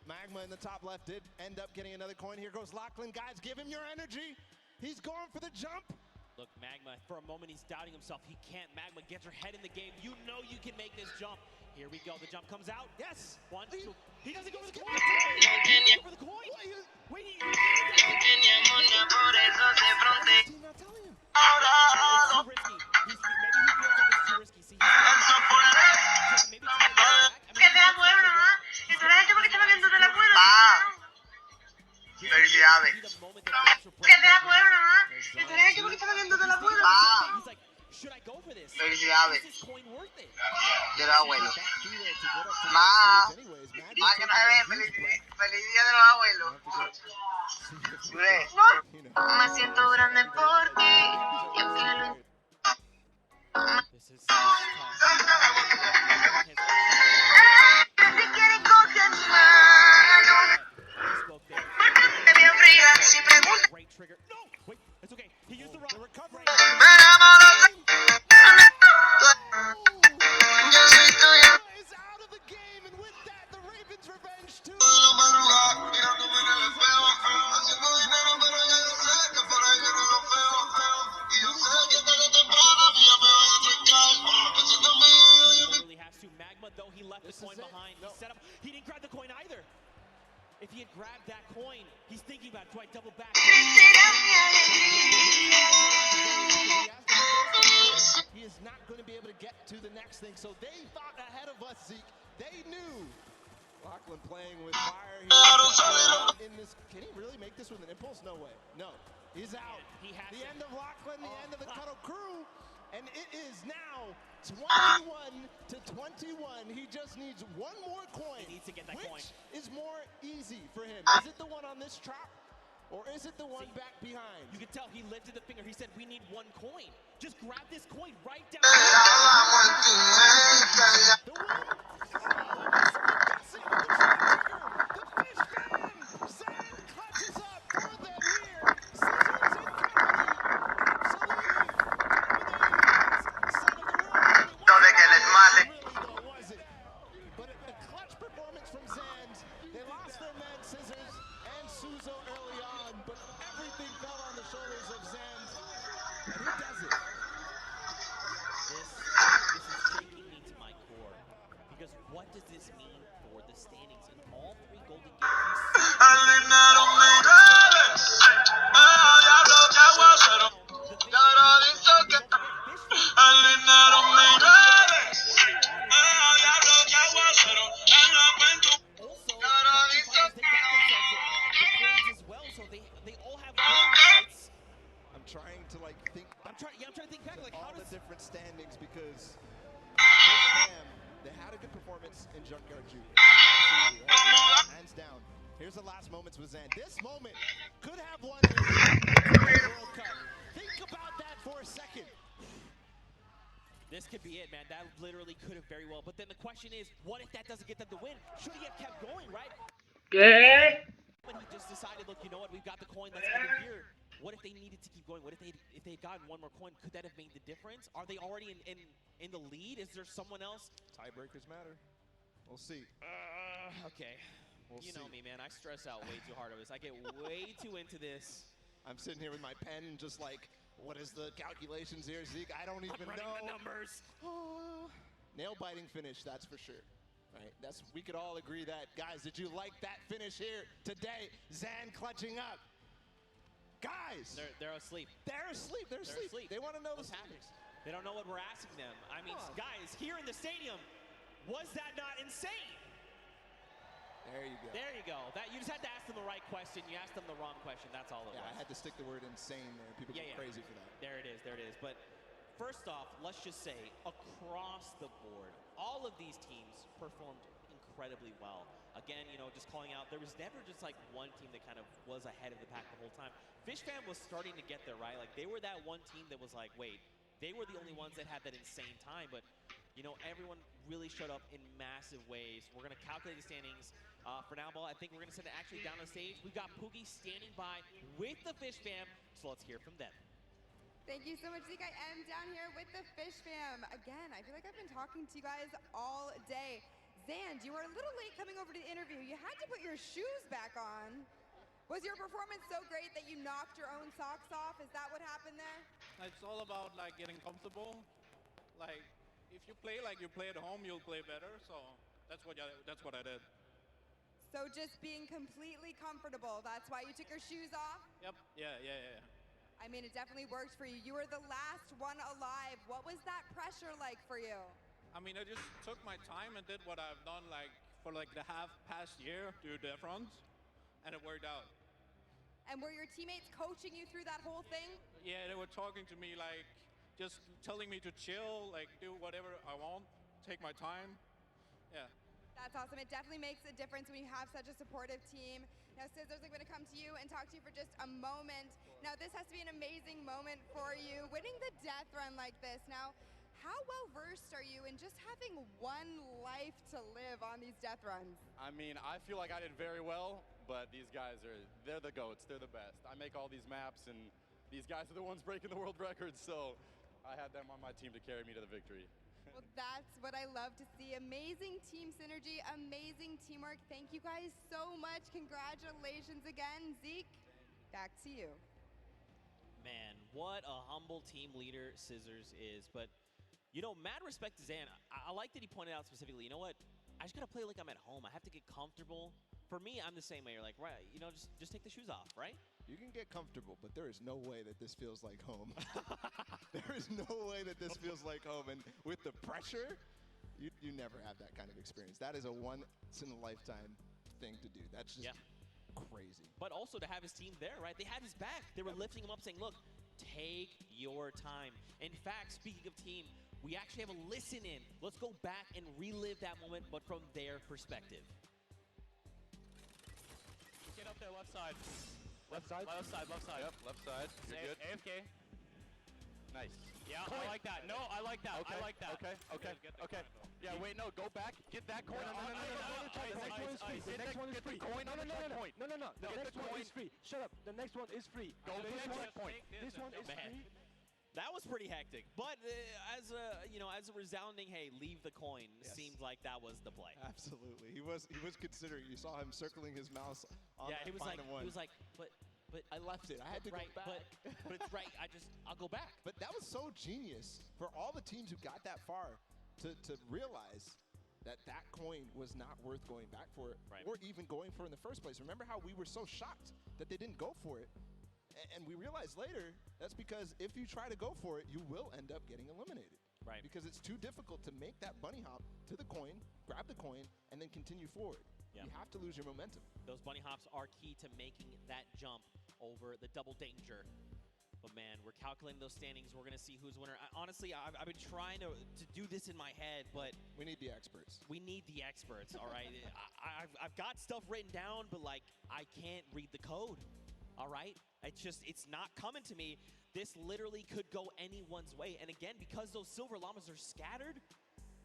Magma in the top left did end up getting another coin. Here goes Lachlan. Guys, give him your energy. He's going for the jump. Look, Magma, for a moment, he's doubting himself. He can't. Magma gets her head in the game. You know you can make this jump. Here we go. The jump comes out. Yes. 1, 2. He doesn't go for the coin. He doesn't go for the coin. Wait, he's not telling him. It's too risky. Maybe he feels like it's too risky. See, maybe Que te la puedo, ¿no? Y tú le has hecho porque estaba viendo te la puedo. Felicidades. Que te la puedo, ¿no? Y tú le has hecho porque estaba viendo te la puedo. He's like, should I go for this? Felicidades. Is this coin worth it? De los abuelos. Más que no se ve, feliz día de los abuelos. Me siento grande por ti. Yo quiero This is tough. Si quieres coge mi mano. Te veo fría si preguntas. Great trigger. No! Wait, it's okay. He used the rock. recovery. Is out of the game, and with that, the Ravens' revenge too. grab that coin. He's thinking about it. Do I double back? He is not going to be able to get to the next thing. So they thought ahead of us, Zeke. They knew. Lachlan playing with fire here. In this, can he really make this with an impulse? No way. No. He's out. He has the to. end of Lachlan, the end of the Cuddle crew. And it is now 21 to 21. He just needs one more coin. He needs to get that coin. Which is more easy for him? Is it the one on this trap? Or is it the one back behind? You can tell he lifted the finger. He said, we need one coin. Just grab this coin right down. The win. Guessing with the trigger. The fish fan. Zan clutches up for them here. Scissors and company. Absolutely dominating. Set of the world. Really though, was it? But a clutch performance from Zans. They lost their man Scissors and Suzo early on, but everything fell on the shoulders of Zans, and he does it. This is shaking me to my core. Because what does this mean for the standings in all three golden I'm trying to think. I'm trying to think back, like all how the does different standings because this fam, they had a good performance in Junkyard Juke. Absolutely, right? Hands down. Here's the last moments with Zan. This moment could have won the World Cup. Think about that for a second. this could be it, man. That literally could have very well. But then the question is, what if that doesn't get them the win? Should he have kept going, right? ¿Qué? But he just decided, look, you know what? We've got the coin. Let's end it here. What if they needed to keep going? What if they had gotten one more coin? Could that have made the difference? Are they already in the lead? Is there someone else? Tiebreakers matter. We'll see. Okay. We'll you see. know me, man. I stress out way too hard of this. I get way too into this. I'm sitting here with my pen, just like, what is the calculations here, Zeke? I don't even running know. the numbers. Nail-biting finish, that's for sure. Right? We could all agree that. Guys, did you like that finish here today? Zan clutching up. Guys! They're asleep. They're asleep. They're asleep. They want to know what's the happening. They don't know what we're asking them. I mean, guys, here in the stadium, was that not insane? There you go. There you go. You just had to ask them the right question. You asked them the wrong question. That's all it was. I had to stick the word insane there. People get crazy for that. There it is. There it is. But first off, let's just say across the board, all of these teams performed incredibly well. Again, just calling out, there was never just like one team that kind of was ahead of the pack the whole time. Fish Fam was starting to get there, right? Like they were that one team that was like, wait, they were the only ones that had that insane time, but everyone really showed up in massive ways. We're going to calculate the standings. For now, Ball, I think we're going to send it actually down the stage. We've got Poogie standing by with the Fish Fam, so let's hear from them. Thank you so much, Zeke. I am down here with the Fish Fam. Again, I feel like I've been talking to you guys all day. Zand, you were a little late coming over to the interview. You had to put your shoes back on. Was your performance so great that you knocked your own socks off? Is that what happened there? It's all about getting comfortable. If you play like you play at home, you'll play better. So that's what I did. So just being completely comfortable, that's why you took your shoes off? Yep. Yeah. I mean, it definitely worked for you. You were the last one alive. What was that pressure like for you? I mean, I just took my time and did what I've done for the past year, do different, and it worked out. And were your teammates coaching you through that whole thing? Yeah, they were talking to me just telling me to chill, do whatever I want, take my time. Yeah. That's awesome. It definitely makes a difference when you have such a supportive team. Now, Scissors, I'm going to come to you and talk to you for just a moment. Now, this has to be an amazing moment for you, winning the death run like this. Now, how well-versed are you in just having one life to live on these death runs? I mean, I feel like I did very well, but these guys they're the GOATs, they're the best. I make all these maps, and these guys are the ones breaking the world records, so I had them on my team to carry me to the victory. Well, that's what I love to see. Amazing team synergy, amazing teamwork. Thank you guys so much. Congratulations again. Zeke, back to you. Man, what a humble team leader Scissors is. But, mad respect to Zan. I like that he pointed out specifically, you know what? I just got to play like I'm at home. I have to get comfortable for me, I'm the same way. You're like, right, you know, just take the shoes off, right? You can get comfortable, but there is no way that this feels like home. There is no way that this feels like home. And with the pressure, you never have that kind of experience. That is a once-in-a-lifetime thing to do. That's just crazy. But also to have his team there, right? They had his back. They were lifting him up saying, look, take your time. In fact, speaking of team, we actually have a listen in. Let's go back and relive that moment, but from their perspective. Get up there, left side. Left side? Left side, left side. Yep, left side. You're good. AFK. Nice. Yeah, I like that. No, I like that. Okay. I like that. Okay. Yeah, wait, no, go back. Get that coin. No, the next one is free. The next one is free. Coin on the checkpoint. No. The next one is free. Shut up. The next one is free. Go to the checkpoint. This one is free. That was pretty hectic, but as a resounding, hey, leave the coin, seemed like that was the play. Absolutely, he was considering. You saw him circling his mouse on that final one. He was like, but I left it. I had to go back. But it's right. I'll go back. But that was so genius for all the teams who got that far to realize that coin was not worth going back for, or even going for in the first place. Remember how we were so shocked that they didn't go for it? And we realized later that's because if you try to go for it, you will end up getting eliminated. Right. Because it's too difficult to make that bunny hop to the coin, grab the coin, and then continue forward. Yeah. You have to lose your momentum. Those bunny hops are key to making that jump over the double danger. But man, we're calculating those standings. We're going to see who's winner. Honestly, I've been trying to do this in my head, but we need the experts. We need the experts, all right? I've got stuff written down, but like I can't read the code. All right? It's not coming to me. This literally could go anyone's way. And again, because those silver llamas are scattered,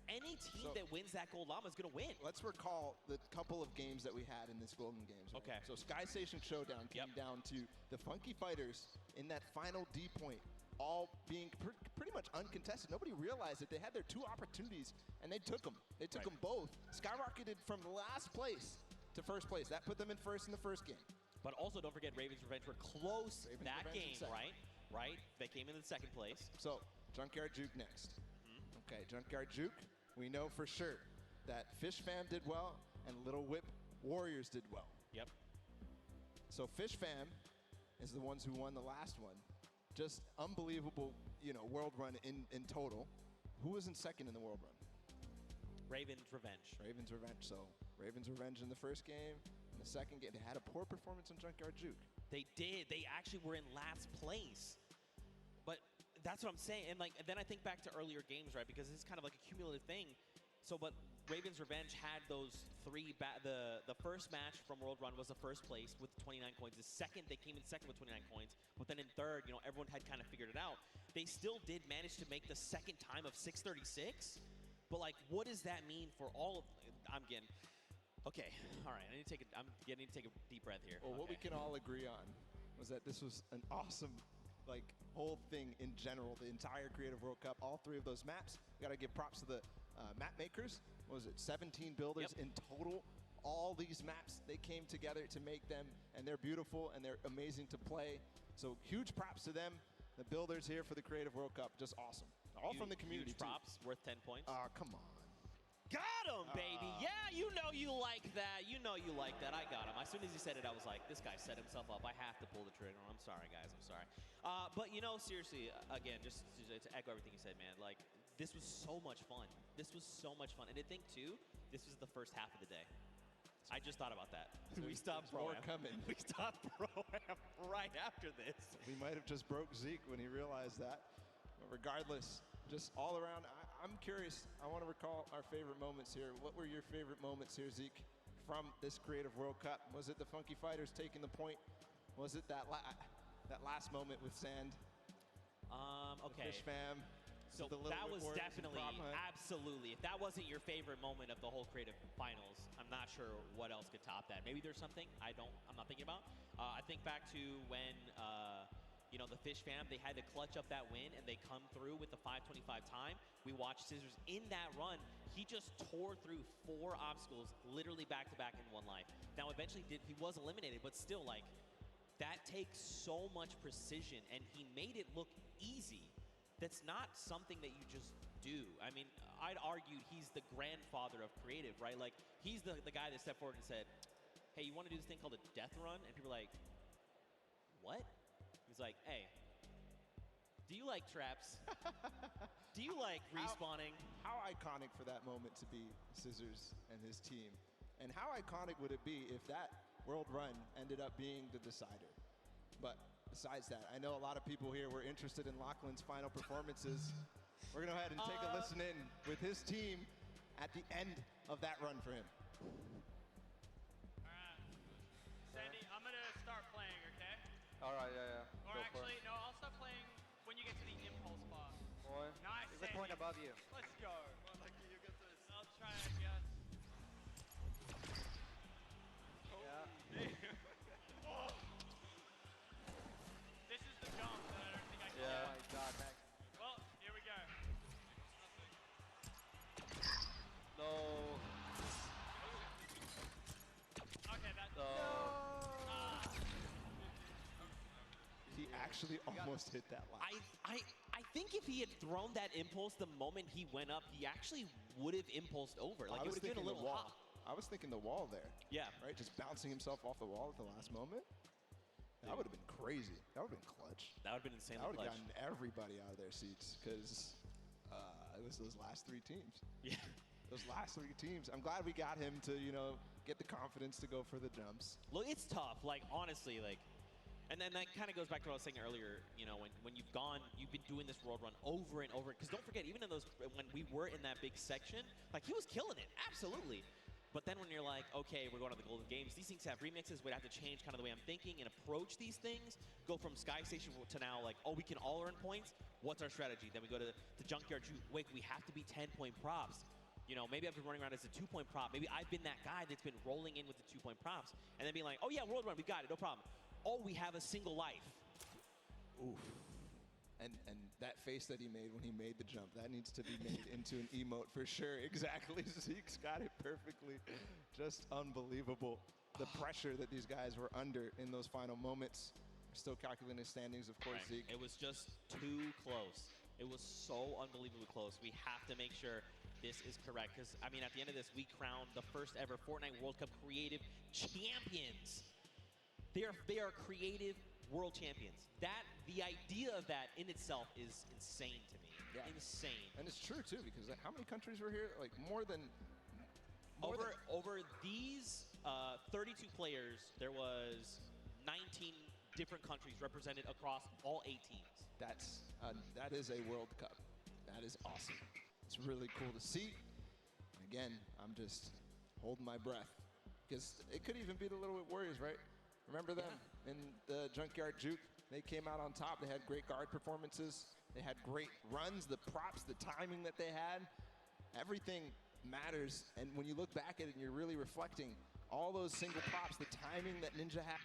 any team that wins that gold llama is going to win. Let's recall the couple of games that we had in this Golden Games. Right? Okay. So Sky Station Showdown came down to the Funky Fighters in that final D point, all being pretty much uncontested. Nobody realized that they had their two opportunities, and they took them. They took them both. Skyrocketed from last place to first place. That put them in first in the first game. But also, don't forget, Ravens Revenge were close that game, right? Right? They came in second place. So, Junkyard Juke next. Okay, Junkyard Juke, we know for sure that Fish Fam did well and Little Whip Warriors did well. Yep. So Fish Fam is the ones who won the last one. Just unbelievable, world run in total. Who was in second in the world run? Ravens Revenge. Ravens Revenge. So, Ravens Revenge in the first game. In the second game, they had a poor performance on Junkyard Juke. They did. They actually were in last place. But that's what I'm saying. And then I think back to earlier games, right? Because this is kind of like a cumulative thing. So, but Ravens Revenge had those three. The first match from World Run was the first place with 29 coins. The second, they came in second with 29 coins. But then in third, everyone had kind of figured it out. They still did manage to make the second time of 636. But what does that mean for all of? I'm getting. Okay, all right. I'm getting to take a deep breath here. Well, what we can all agree on was that this was an awesome, whole thing in general. The entire Creative World Cup, all three of those maps. We got to give props to the map makers. What was it? 17 builders in total. All these maps, they came together to make them, and they're beautiful and they're amazing to play. So huge props to them, the builders here for the Creative World Cup. Just awesome. All from the community. Huge props, worth 10 points. Come on. Got him, baby. Yeah, you know you like that. You know you like that. I got him. As soon as he said it, I was like, this guy set himself up. I have to pull the trigger. I'm sorry, guys. I'm sorry. But, seriously, again, just to echo everything you said, man, this was so much fun. This was so much fun. And to think, too, this was the first half of the day. I just thought about that. We stopped More Pro-Am. coming. We stopped Pro-Am right after this. We might have just broke Zeke when he realized that. But regardless, just all around, I'm curious. I want to recall our favorite moments here. What were your favorite moments here, Zeke, from this Creative World Cup? Was it the Funky Fighters taking the point? Was it that last moment with Sand? Okay. The Fish Fam? So that was definitely, absolutely. If that wasn't your favorite moment of the whole Creative Finals, I'm not sure what else could top that. Maybe there's something I'm not thinking about. I think back to when, the Fish Fam, they had to clutch up that win, and they come through with the 5:25 time. We watched Scissors in that run. He just tore through 4 obstacles, literally back-to-back in one life. Now, eventually, he was eliminated, but still, that takes so much precision, and he made it look easy. That's not something that you just do. I mean, I'd argue he's the grandfather of creative, right? He's the guy that stepped forward and said, hey, you want to do this thing called a death run? And people are like, what? He's like, hey, do you like traps? Do you like respawning? How iconic for that moment to be Scissors and his team. And how iconic would it be if that world run ended up being the decider? But besides that, I know a lot of people here were interested in Lachlan's final performances. We're going to go ahead and take a listen in with his team at the end of that run for him. Sandy, I'm going to start playing, okay? All right, yeah. Or actually, no, I'll start playing when you get to the impulse bar. Boy. Nice, There's a point above you. Let's go. Well, lucky you get this. I'll try, I guess. Yeah. Oh. This is the jump that I don't think I can Yeah. get. Oh my God, Max. Well, here we go. No. Okay, that's... No. He actually almost hit that line. I think if he had thrown that impulse the moment he went up, he actually would have impulsed over. Like, I it was would have given thinking a the little wall. hop. I was thinking the wall there. Yeah. Right, just bouncing himself off the wall at the last moment. That would have been crazy. That would have been clutch. That would have been insanely That would have clutch. gotten everybody out of their seats because it was those last three teams. Yeah. Those last three teams. I'm glad we got him to, get the confidence to go for the jumps. Look, it's tough. Like, honestly, like, and then that kind of goes back to what I was saying earlier. When you've been doing this world run over and over. Because don't forget, even in those, when we were in that big section, like, he was killing it. Absolutely. But then when you're like, okay, we're going to the Golden Games, these things have remixes. We'd have to change kind of the way I'm thinking and approach these things. Go from Sky Station to now, like, oh, we can all earn points. What's our strategy? Then we go to the Junkyard Juke. Wait, we have to be 10-point props. Maybe I've been running around as a 2-point prop. Maybe I've been that guy that's been rolling in with the 2-point props. And then being like, oh, yeah, world run, we got it, no problem. Oh, we have a single life. Oof. And that face that he made when he made the jump, that needs to be made into an emote for sure. Exactly. Zeke's got it perfectly. Just unbelievable. The pressure that these guys were under in those final moments. We're still calculating the standings, of course, Right. Zeke. It was just too close. It was so unbelievably close. We have to make sure this is correct. Because, I mean, at the end of this, we crowned the first ever Fortnite World Cup Creative Champions. They are creative world champions. The idea of that in itself is insane to me. Yeah. Insane. And it's true, too, because how many countries were here? Like, more than Over these 32 players, there was 19 different countries represented across all 8 teams. That is a World Cup. That is awesome. It's really cool to see. And again, I'm just holding my breath because it could even be the Little Bit Warriors, right? Remember them in the Junkyard Juke? They came out on top. They had great guard performances. They had great runs, the props, the timing that they had. Everything matters. And when you look back at it and you're really reflecting, all those single props, the timing that Ninja had.